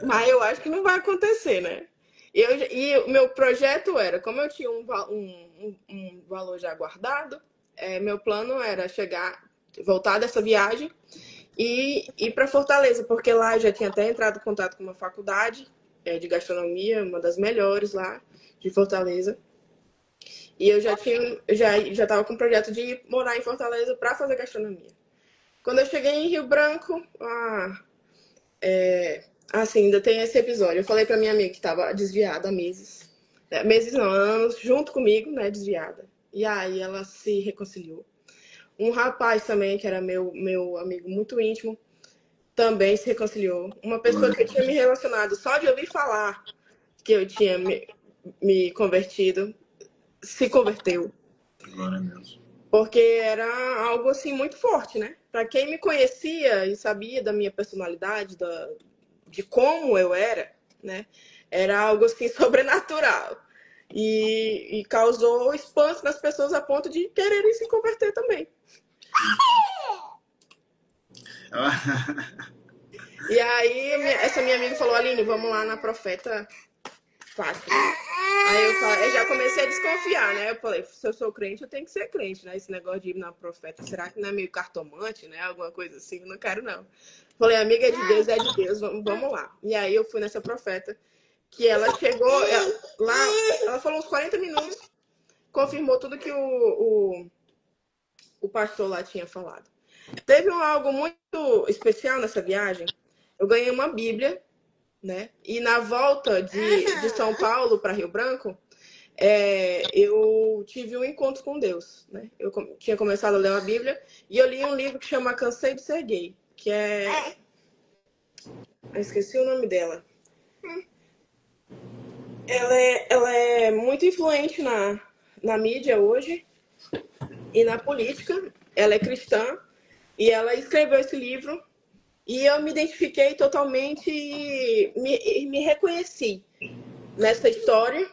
Mas eu acho que não vai acontecer, né? E o meu projeto era, como eu tinha um valor já guardado, meu plano era chegar, voltar dessa viagem e ir para Fortaleza, porque lá eu já tinha até entrado em contato com uma faculdade de gastronomia, uma das melhores lá de Fortaleza. E eu já estava com o projeto de ir morar em Fortaleza para fazer gastronomia. Quando eu cheguei em Rio Branco, assim, ainda tem esse episódio. Eu falei pra minha amiga que tava desviada há meses. Meses não, anos, junto comigo, né, desviada. E aí ela se reconciliou. Um rapaz também, que era meu amigo muito íntimo, também se reconciliou. Uma pessoa que eu tinha me relacionado só de ouvir falar que eu tinha me convertido, se converteu. Glória a Deus. Porque era algo assim muito forte, né? Para quem me conhecia e sabia da minha personalidade, de como eu era, né? Era algo assim sobrenatural. E causou espanto nas pessoas a ponto de quererem se converter também. E aí essa minha amiga falou, Aline, vamos lá na Profeta 4. Aí eu já comecei a desconfiar, né? Eu falei, se eu sou crente, eu tenho que ser crente, né? Esse negócio de ir na Profeta, será que não é meio cartomante, né? Alguma coisa assim, eu não quero não. Falei, amiga, é de Deus, vamos lá. E aí eu fui nessa Profeta, que ela chegou lá, ela falou uns 40 minutos, confirmou tudo que o pastor lá tinha falado. Teve algo muito especial nessa viagem. Eu ganhei uma Bíblia, né? E na volta de São Paulo para Rio Branco, eu tive um encontro com Deus, né? Eu tinha começado a ler uma Bíblia e eu li um livro que chama Cansei de Ser Gay, que é... Eu esqueci o nome dela. Ela é muito influente na mídia hoje e na política. Ela é cristã e ela escreveu esse livro e eu me identifiquei totalmente e me reconheci nessa história,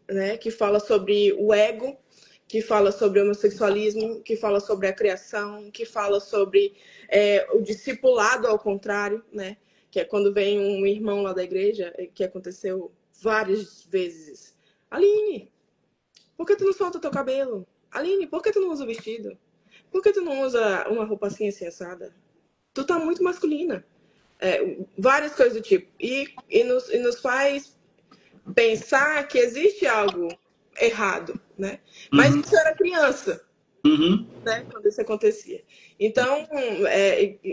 né, que fala sobre o ego, que fala sobre o homossexualismo, que fala sobre a criação, que fala sobre o discipulado ao contrário, né, que é quando vem um irmão lá da igreja, que aconteceu várias vezes. Aline, por que tu não solta teu cabelo? Aline, por que tu não usa o vestido? Por que tu não usa uma roupa assim assada? Tu tá muito masculina. Várias coisas do tipo. E nos faz pensar que existe algo errado, né? Mas Uhum. isso era criança, Uhum. né? Quando isso acontecia. Então,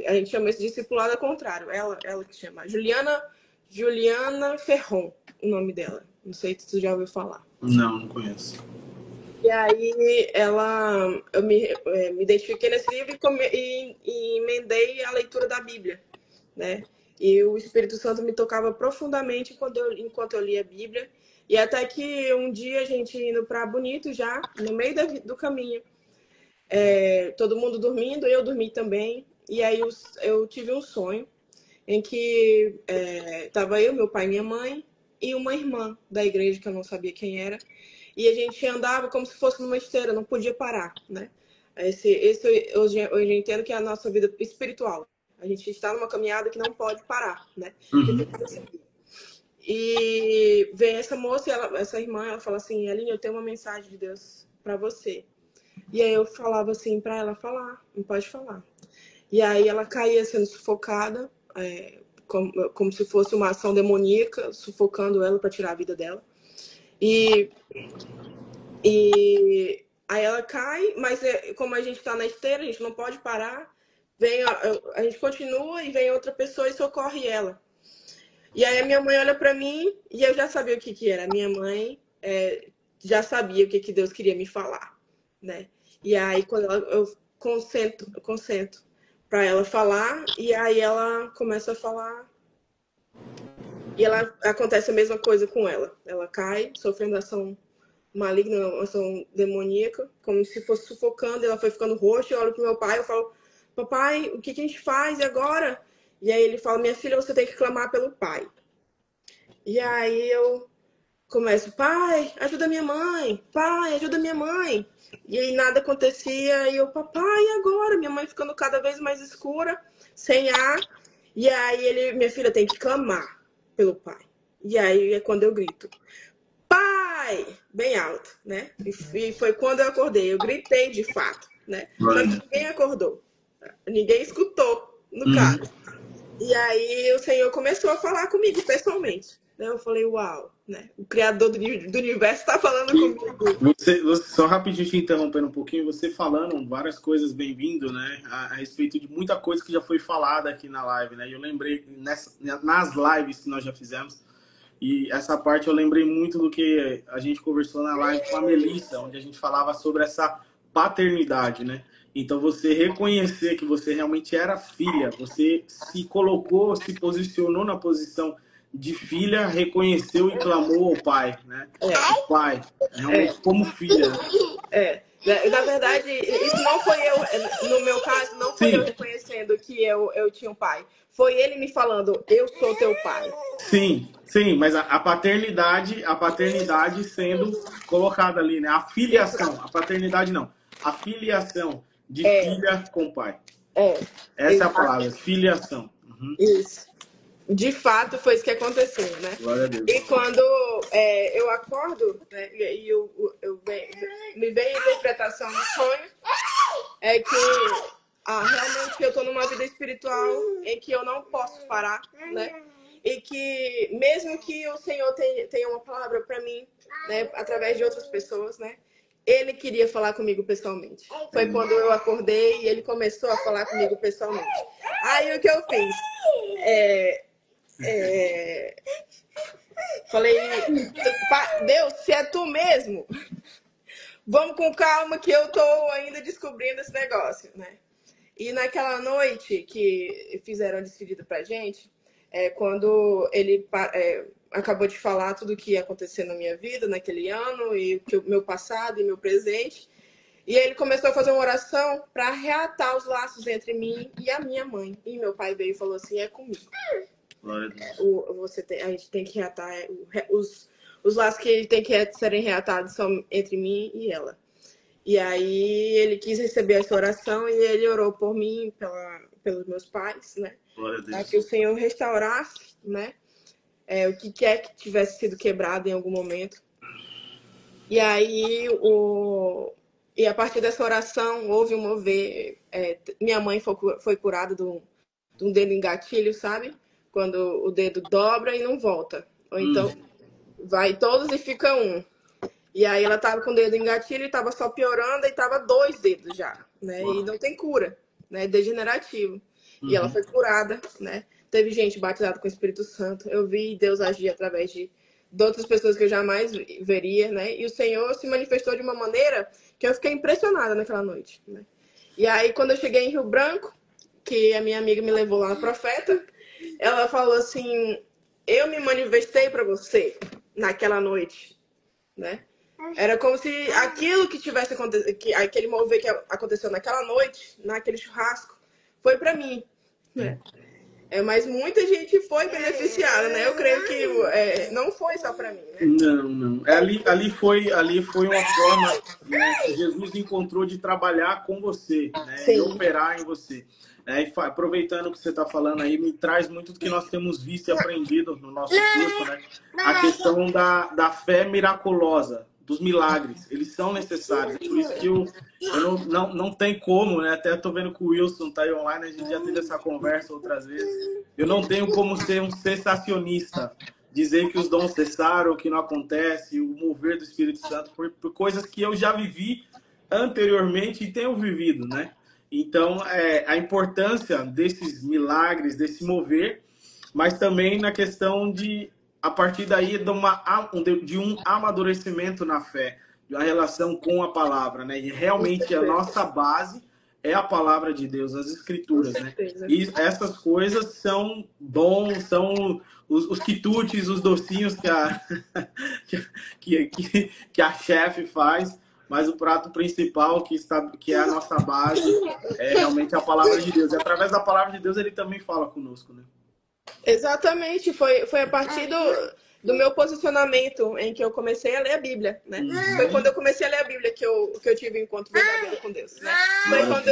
a gente chama esse discipulado ao contrário. Ela que chama. Juliana Ferron, o nome dela. Não sei se tu já ouviu falar. Não, não conheço. E aí eu me identifiquei nesse livro e emendei a leitura da Bíblia, né? E o Espírito Santo me tocava profundamente enquanto eu lia a Bíblia. E até que um dia a gente indo para Bonito já, no meio do caminho, todo mundo dormindo, eu dormi também. E aí eu tive um sonho em que tava eu, meu pai e minha mãe e uma irmã da igreja que eu não sabia quem era. E a gente andava como se fosse numa esteira, não podia parar, né? Hoje eu entendo que é a nossa vida espiritual. A gente está numa caminhada que não pode parar, né? Que Uhum. precisa seguir. E vem essa moça, essa irmã, ela fala assim, Aline, eu tenho uma mensagem de Deus para você. E aí eu falava assim para ela falar, não pode falar. E aí ela caía sendo sufocada, como se fosse uma ação demoníaca, sufocando ela para tirar a vida dela. E aí ela cai, mas como a gente está na esteira, a gente não pode parar. A gente continua e vem outra pessoa e socorre ela. E aí a minha mãe olha para mim e eu já sabia o que era. A minha mãe já sabia o que Deus queria me falar, né? E aí quando eu concentro para ela falar e aí ela começa a falar e acontece a mesma coisa com ela. Ela cai, sofrendo ação maligna, uma ação demoníaca, como se fosse sufocando. Ela foi ficando roxa. Eu olho pro meu pai, eu falo, papai, o que que a gente faz agora? E aí ele fala, minha filha, você tem que clamar pelo pai. E aí eu começo, pai, ajuda minha mãe, pai, ajuda minha mãe. E aí nada acontecia, e eu, papai, e agora? Minha mãe ficando cada vez mais escura, sem ar. E aí ele, minha filha tem que clamar pelo pai. E aí é quando eu grito, pai! Bem alto, né? E foi quando eu acordei, eu gritei de fato, né? Só que ninguém acordou, ninguém escutou, no Uhum. caso. E aí o Senhor começou a falar comigo pessoalmente. Eu falei, uau, né? O Criador do universo está falando comigo. Só rapidinho te interrompendo um pouquinho, você falando várias coisas, bem-vindo, né? A respeito de muita coisa que já foi falada aqui na live, né? E eu lembrei nas lives que nós já fizemos, e essa parte eu lembrei muito do que a gente conversou na live com a Melissa, onde a gente falava sobre essa paternidade, né? Então você reconhecer que você realmente era filha, você se colocou, se posicionou na posição de filha, reconheceu e clamou ao pai, né? O pai, realmente como filha, né? Na verdade, isso não foi eu, no meu caso, não foi eu Sim, reconhecendo que eu tinha um pai. Foi ele me falando, eu sou teu pai. sim, mas a paternidade sendo colocada ali, né? A filiação, a paternidade não, a filiação de É, filha com pai. é, Essa é a palavra, exato. filiação. Uhum. Isso. De fato, foi isso que aconteceu, né? Glória a E Deus. quando eu acordo, né, e me vem a interpretação do sonho, é que realmente eu estou numa vida espiritual em que eu não posso parar, né? E que mesmo que o Senhor tenha uma palavra para mim, né, através de outras pessoas, né? Ele queria falar comigo pessoalmente. Foi quando eu acordei e ele começou a falar comigo pessoalmente. Aí o que eu fiz? Falei, Deus, se é tu mesmo, vamos com calma que eu tô ainda descobrindo esse negócio, né? E naquela noite que fizeram a despedida pra gente, quando ele acabou de falar tudo o que ia acontecer na minha vida naquele ano, e o meu passado e meu presente, e ele começou a fazer uma oração para reatar os laços entre mim e a minha mãe. E meu pai veio e falou assim, é comigo. Glória a Deus. A gente tem que reatar os laços que tem que serem reatados são entre mim e ela. E aí ele quis receber essa oração e ele orou por mim, pelos meus pais, né? Glória a Deus. Para que o Senhor restaurasse, né? O que quer que tivesse sido quebrado em algum momento. E aí, e a partir dessa oração, houve um mover. Minha mãe foi curada de um dedo em gatilho, sabe? Quando o dedo dobra e não volta. Ou então, vai todos e fica um. E aí ela tava com o dedo em gatilho e tava só piorando e tava 2 dedos já, né? Uau. E não tem cura, né? Degenerativo. E ela foi curada, né? Teve gente batizada com o Espírito Santo. Eu vi Deus agir através de outras pessoas que eu jamais veria, né? E o Senhor se manifestou de uma maneira que eu fiquei impressionada naquela noite, né? E aí, quando eu cheguei em Rio Branco, que a minha amiga me levou lá no Profeta, ela falou assim, eu me manifestei para você naquela noite, né? Era como se aquilo que tivesse acontecido, aquele mover que aconteceu naquela noite, naquele churrasco, foi para mim, né? Mas muita gente foi beneficiada, né? Eu creio que não foi só para mim, né? Não. Ali foi uma forma, né, que Jesus encontrou de trabalhar com você, né, Sim. e operar em você. E aproveitando o que você está falando aí, me traz muito do que nós temos visto e aprendido no nosso curso, né? A questão da fé miraculosa, dos milagres. Eles são necessários. É por isso que eu não tem como, né? Até estou vendo que o Wilson está aí online, a gente já teve essa conversa outras vezes. Eu não tenho como ser um cessacionista, dizer que os dons cessaram, que não acontece, o mover do Espírito Santo, por coisas que eu já vivi anteriormente e tenho vivido, né? Então, a importância desses milagres, desse mover, mas também na questão de, a partir daí, de um amadurecimento na fé, de uma relação com a palavra, né? E realmente a nossa base é a palavra de Deus, as escrituras, né? E essas coisas são dons, são os quitutes, os docinhos que a chefe faz, mas o prato principal que é a nossa base é realmente a palavra de Deus. E através da palavra de Deus ele também fala conosco, né? Exatamente, foi a partir do meu posicionamento em que eu comecei a ler a Bíblia, né? Foi quando eu comecei a ler a Bíblia que eu tive um encontro verdadeiro com Deus, né? Foi quando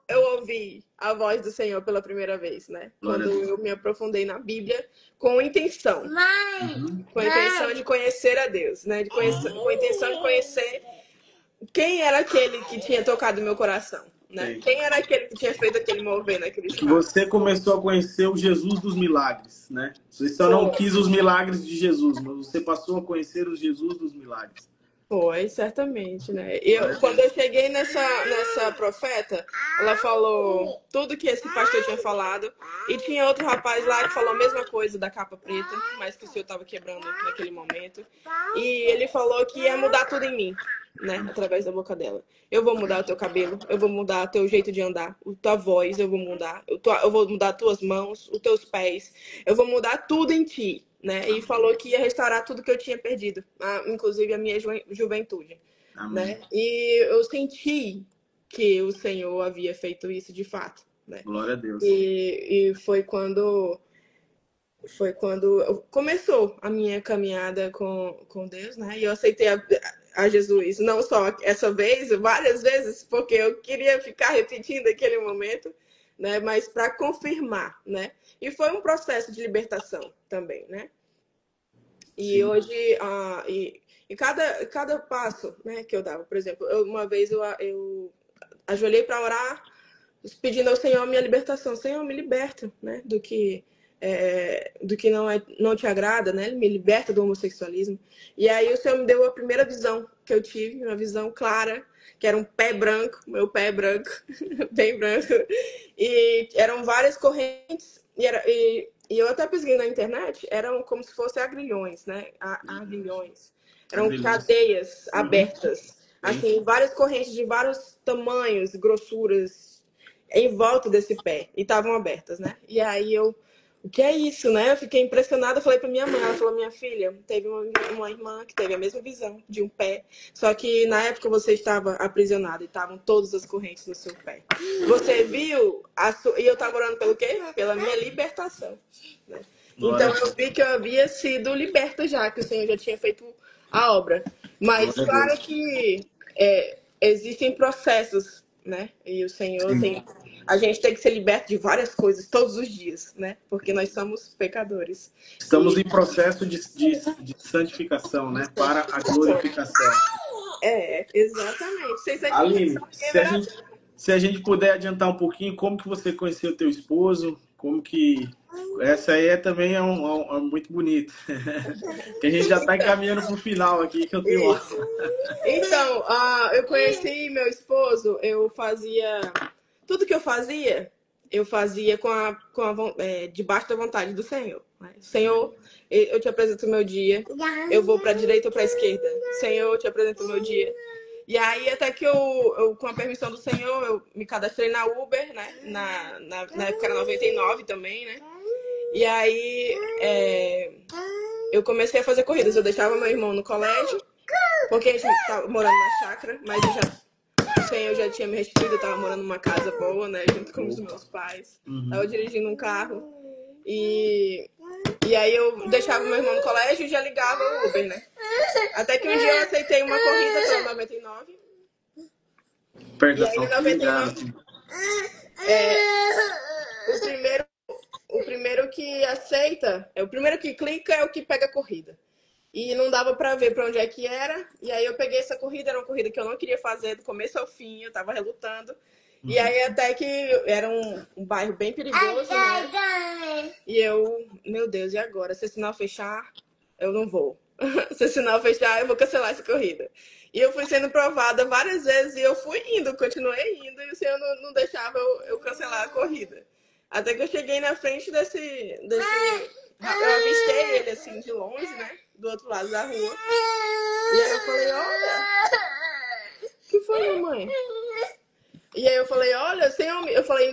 eu ouvi a voz do Senhor pela primeira vez, né? Quando eu me aprofundei na Bíblia com intenção. Com a intenção de conhecer a Deus, né? Com a intenção de conhecer quem era aquele que tinha tocado meu coração, né? Quem era aquele que tinha feito aquele mover naquele espaço. Você começou a conhecer o Jesus dos milagres, né? Você só não quis os milagres de Jesus, mas você passou a conhecer o Jesus dos milagres. Foi, certamente, né? Quando eu cheguei nessa profeta, ela falou tudo que esse pastor tinha falado. E tinha outro rapaz lá que falou a mesma coisa da capa preta, mas que o senhor estava quebrando naquele momento. E ele falou que ia mudar tudo em mim, né? Através da boca dela. Eu vou mudar o teu cabelo, eu vou mudar o teu jeito de andar, a tua voz eu vou mudar, eu vou mudar as tuas mãos, os teus pés, eu vou mudar tudo em ti. Né? E falou que ia restaurar tudo que eu tinha perdido, inclusive a minha juventude. Né? E eu senti que o Senhor havia feito isso de fato. Né? Glória a Deus. E foi quando começou a minha caminhada com Deus, né? E eu aceitei a Jesus, não só essa vez, várias vezes, porque eu queria ficar repetindo aquele momento, né? Mas para confirmar, né? E foi um processo de libertação também, né? E sim, hoje, e cada passo, né, que eu dava, por exemplo, uma vez eu ajoelhei para orar, pedindo ao Senhor a minha libertação. Senhor, me liberta, né, do que não te agrada, né? Me liberta do homossexualismo. E aí o Senhor me deu a primeira visão que eu tive, uma visão clara, que era um pé branco, meu pé branco, bem branco, e eram várias correntes, e eu até pesquisei na internet, eram como se fossem agrilhões, né? Agrilhões. Eram cadeias abertas, assim, várias correntes de vários tamanhos, grossuras, em volta desse pé, e estavam abertas, né? E aí o que é isso, né? Eu fiquei impressionada, falei pra minha mãe, ela falou, minha filha, teve uma irmã que teve a mesma visão de um pé, só que na época você estava aprisionada e estavam todas as correntes no seu pé. Você viu, e eu estava orando pelo quê? Pela minha libertação. Né? Então eu vi que eu havia sido liberta já, que o Senhor já tinha feito a obra. Mas claro que existem processos, né? E o Senhor tem... A gente tem que ser liberto de várias coisas todos os dias, né? Porque nós somos pecadores. Estamos em processo de santificação, né? Para a glorificação. Exatamente. Aline, se a gente puder adiantar um pouquinho, como que você conheceu o teu esposo? Como que... Essa aí também é muito bonita. Que a gente já está encaminhando para o final aqui, que eu tenho... Então, eu conheci meu esposo, eu fazia... Tudo que eu fazia debaixo da vontade do Senhor. Né? Senhor, eu te apresento o meu dia, eu vou para a direita ou para a esquerda. Senhor, eu te apresento o meu dia. E aí, até que eu, com a permissão do Senhor, eu me cadastrei na Uber, né? Na época era 99 também, né? E aí, eu comecei a fazer corridas. Eu deixava meu irmão no colégio, porque a gente estava morando na chácara, mas o Senhor já tinha me restituído, eu estava morando numa casa boa, né? Junto com os meus pais. Estava dirigindo um carro. E aí eu deixava meu irmão no colégio e já ligava o Uber, né? Até que um dia eu aceitei uma corrida pela 99. E aí na 99... o primeiro que aceita, o primeiro que clica é o que pega a corrida. E não dava pra ver pra onde é que era. E aí eu peguei essa corrida, era uma corrida que eu não queria fazer do começo ao fim, eu tava relutando. E aí até que era um bairro bem perigoso, né? E eu, meu Deus, e agora? Se o sinal fechar, eu não vou. Se o sinal fechar, eu vou cancelar essa corrida. E eu fui sendo provada várias vezes e eu fui indo, continuei indo, e o Senhor não deixava eu cancelar a corrida. Até que eu cheguei na frente desse... Eu avistei ele assim de longe, né? Do outro lado da rua. E aí eu falei, olha... O que foi, mamãe? E aí eu falei, olha, Senhor... Eu falei,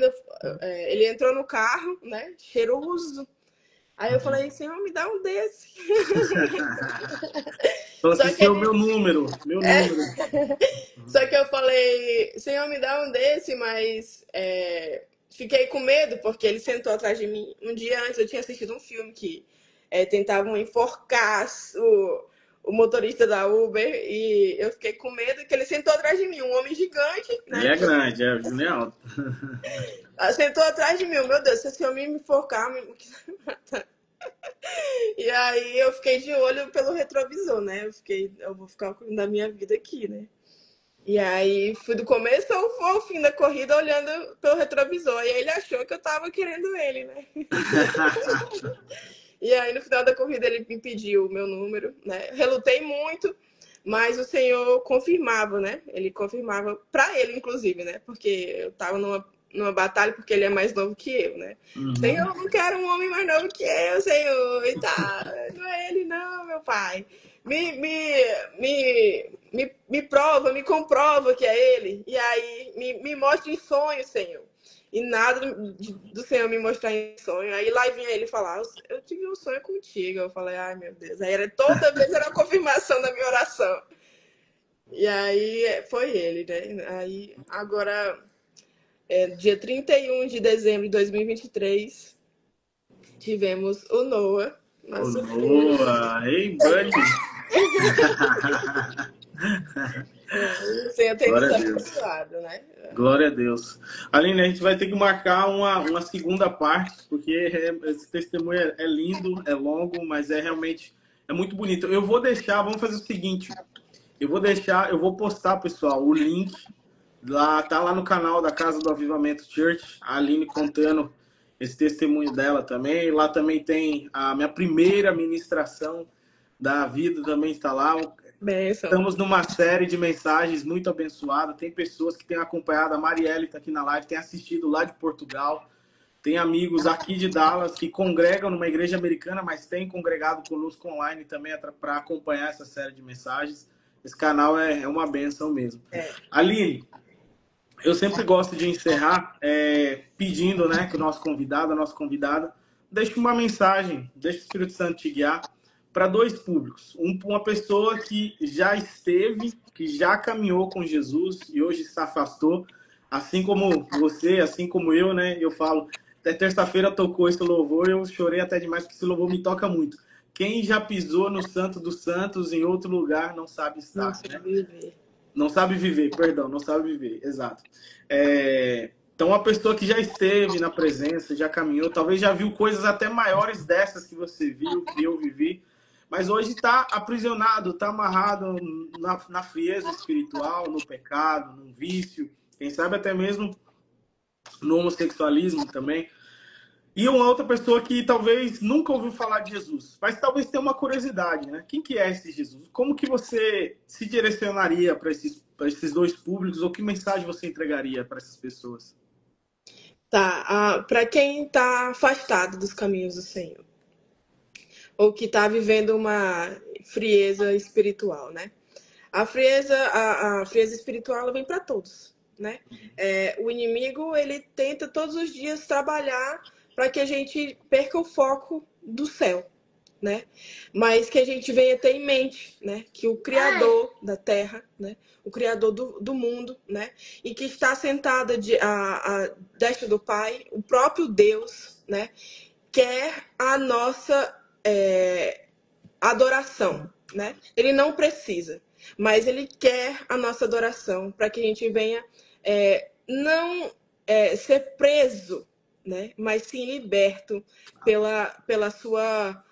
ele entrou no carro, né? Cheiroso. Aí eu falei, Senhor, me dá um desse. Falou assim, Só que Senhor, ele, meu número. só que eu falei, Senhor, me dá um desse, mas fiquei com medo porque ele sentou atrás de mim. Um dia antes eu tinha assistido um filme que tentavam enforcar o motorista da Uber e eu fiquei com medo que ele sentou atrás de mim, um homem gigante, Ele né? é grande, o Júnior é alto. Sentou atrás de mim, meu Deus, se esse homem me enforcar, me matar. E aí eu fiquei de olho pelo retrovisor, né? Eu vou ficar cuidando da minha vida aqui, né? E aí fui do começo ao fim da corrida olhando pelo retrovisor. E aí ele achou que eu tava querendo ele, né? E aí no final da corrida ele me pediu o meu número, né? Relutei muito, mas o Senhor confirmava, né? Ele confirmava para ele, inclusive, né? Porque eu tava numa batalha porque ele é mais novo que eu, né? Senhor, Uhum. eu não quero um homem mais novo que eu, Senhor. E tá, não é ele não, meu pai. Me prova, me comprova que é ele. E aí me mostra em sonho, Senhor. E nada do Senhor me mostrar em sonho. Aí lá vinha ele falar, eu tive um sonho contigo. Eu falei, ai meu Deus. Aí toda vez era a confirmação da minha oração. E aí foi ele, né? Aí agora, dia 31 de dezembro de 2023, tivemos o Noah, Ô, nosso filho. Noah, hey, buddy. O Senhor tem Glória nos a Deus. abençoado, né? Glória a Deus. Aline, a gente vai ter que marcar uma segunda parte, porque esse testemunho é lindo, é longo, mas é realmente muito bonito. Eu vou deixar, vamos fazer o seguinte, eu vou postar, pessoal, o link lá, tá lá no canal da Casa do Avivamento Church, a Aline contando esse testemunho dela também. Lá também tem a minha primeira ministração da vida, também está lá. Benção. Estamos numa série de mensagens muito abençoada. Tem pessoas que têm acompanhado, a Marielle está aqui na live, tem assistido lá de Portugal. Tem amigos aqui de Dallas que congregam numa igreja americana, mas têm congregado conosco online também para acompanhar essa série de mensagens. Esse canal é uma benção mesmo. É. Aline, eu sempre gosto de encerrar pedindo, né, que o nosso convidado, a nossa convidada, deixe uma mensagem, deixe o Espírito Santo te guiar para dois públicos. Uma pessoa que já esteve, que já caminhou com Jesus e hoje se afastou, assim como você, assim como eu, né? Eu falo, até terça-feira tocou esse louvor, eu chorei até demais porque esse louvor me toca muito. Quem já pisou no Santo dos Santos em outro lugar não sabe Não estar, né? sabe viver. Não sabe viver, perdão, não sabe viver, exato. Então, uma pessoa que já esteve na presença, já caminhou, talvez já viu coisas até maiores dessas que você viu, que eu vivi, mas hoje está aprisionado, está amarrado na frieza espiritual, no pecado, no vício, quem sabe até mesmo no homossexualismo também. E uma outra pessoa que talvez nunca ouviu falar de Jesus, mas talvez tenha uma curiosidade, né? Quem que é esse Jesus? Como que você se direcionaria para esses dois públicos? Ou que mensagem você entregaria para essas pessoas? Tá, para quem está afastado dos caminhos do Senhor, ou que está vivendo uma frieza espiritual, né? A frieza espiritual ela vem para todos, né? O inimigo ele tenta todos os dias trabalhar para que a gente perca o foco do céu, né? Mas que a gente venha ter em mente, né? Que o Criador da Terra, né? O Criador do mundo, né? E que está sentado a destra do Pai, o próprio Deus, né? Quer a nossa adoração, né? Ele não precisa, mas ele quer a nossa adoração para que a gente venha não ser preso, né? Mas sim liberto pela sua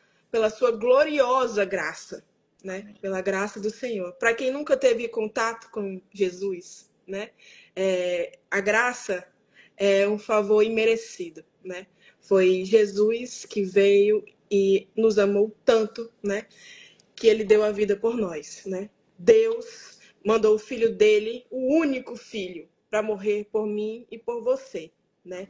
gloriosa graça, né? Pela graça do Senhor. Para quem nunca teve contato com Jesus, né? A graça é um favor imerecido, né? Foi Jesus que veio e nos amou tanto, né? Que ele deu a vida por nós, né? Deus mandou o filho dele, o único filho, para morrer por mim e por você, né?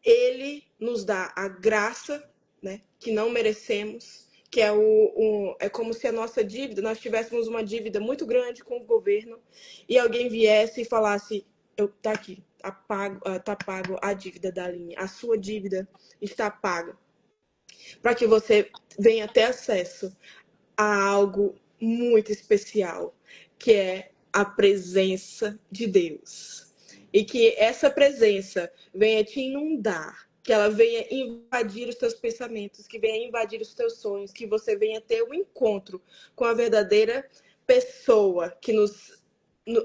Ele nos dá a graça, né? Que não merecemos, que é como se a nossa dívida, nós tivéssemos uma dívida muito grande com o governo e alguém viesse e falasse, tá aqui, tá pago a dívida da linha, a sua dívida está paga. para que você venha ter acesso a algo muito especial, que é a presença de Deus. E que essa presença venha te inundar, que ela venha invadir os teus pensamentos, que venha invadir os teus sonhos, que você venha ter um encontro com a verdadeira pessoa que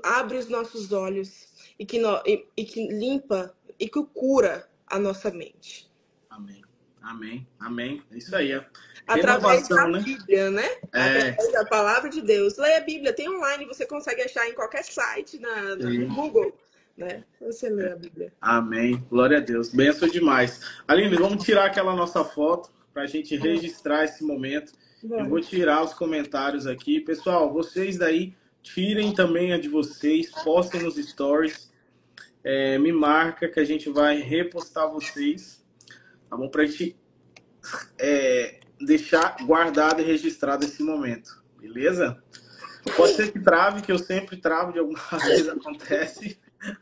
abre os nossos olhos e que limpa e que cura a nossa mente. Amém. Amém. Amém. É isso aí. Através Renovação, da né? Bíblia, né? É. Através da palavra de Deus. Leia a Bíblia, tem online, você consegue achar em qualquer site, no Sim. Google, né? Você lê a Bíblia. Amém. Glória a Deus. Benção demais. Aline, vamos tirar aquela nossa foto para a gente registrar esse momento. Eu Bora. vou tirar os comentários aqui. Pessoal, vocês daí, tirem também a de vocês, postem nos stories. Me marca que a gente vai repostar vocês. Tá bom? Para a gente deixar guardado e registrado esse momento. Beleza? Pode ser que trave, que eu sempre travo, de alguma vez acontece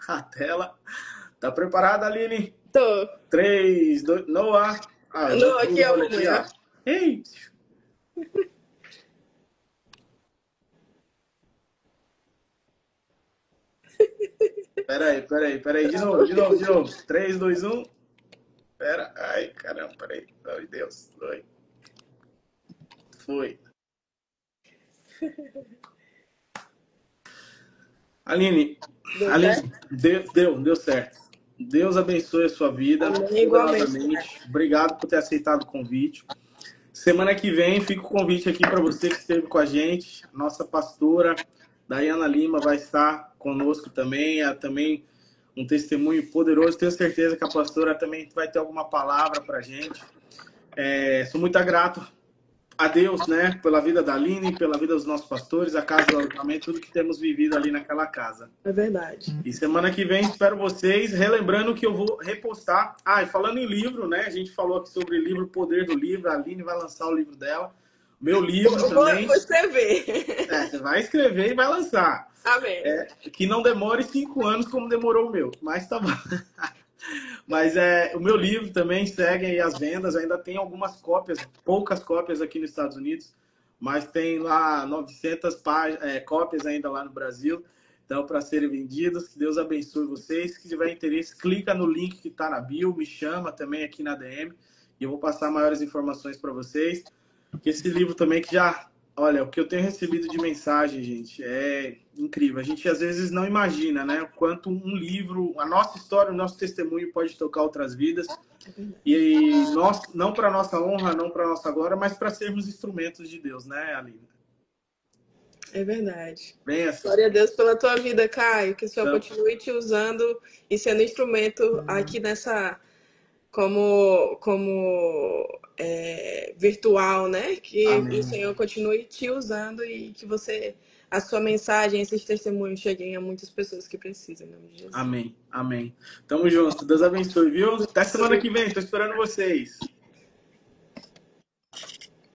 a tela. Tá preparada, Aline? Tô. 3, 2, Noah. Ah, eu Não, vou aqui o é olho o aqui, ó. Ei! Peraí. De novo. 3, 2, 1. Pera. Ai, caramba, peraí. Ai, Deus. Foi. Aline, Deu certo? deu certo. Deus abençoe a sua vida Amém, igualmente. poderosamente. Obrigado por ter aceitado o convite. Semana que vem fica o convite aqui para você que esteve com a gente. Nossa pastora Dayana Lima vai estar conosco também. É também um testemunho poderoso. Tenho certeza que a pastora também vai ter alguma palavra para a gente. Sou muito grato a Deus, né, pela vida da Aline, pela vida dos nossos pastores, a casa do alojamento, tudo que temos vivido ali naquela casa. É verdade. E semana que vem espero vocês, relembrando que eu vou repostar. E falando em livro, né, a gente falou aqui sobre o livro, o poder do livro, a Aline vai lançar o livro dela, meu livro também. Vou escrever. Você vai escrever e vai lançar. Amém. Que não demore 5 anos como demorou o meu, mas tá bom. Mas o meu livro também segue aí as vendas, ainda tem algumas cópias, poucas cópias aqui nos Estados Unidos, mas tem lá 900 cópias ainda lá no Brasil, então para serem vendidos. Que Deus abençoe vocês. Se tiver interesse, clica no link que está na bio, me chama também aqui na DM e eu vou passar maiores informações para vocês. Que esse livro também que já... Olha, o que eu tenho recebido de mensagem, gente, é incrível. A gente às vezes não imagina, né? O quanto um livro, a nossa história, o nosso testemunho pode tocar outras vidas. E nós, não para nossa honra, não para nossa glória, mas para sermos instrumentos de Deus, né, Aline? É verdade. Benção. Glória a Deus pela tua vida, Caio. Que o Senhor continue te usando e sendo instrumento aqui nessa... como virtual, né? Que Amém. o Senhor continue te usando e que a sua mensagem, esses testemunhos cheguem a muitas pessoas que precisam, em nome de Jesus. Amém. Tamo junto. Deus abençoe, viu? Até semana que vem. Tô esperando vocês.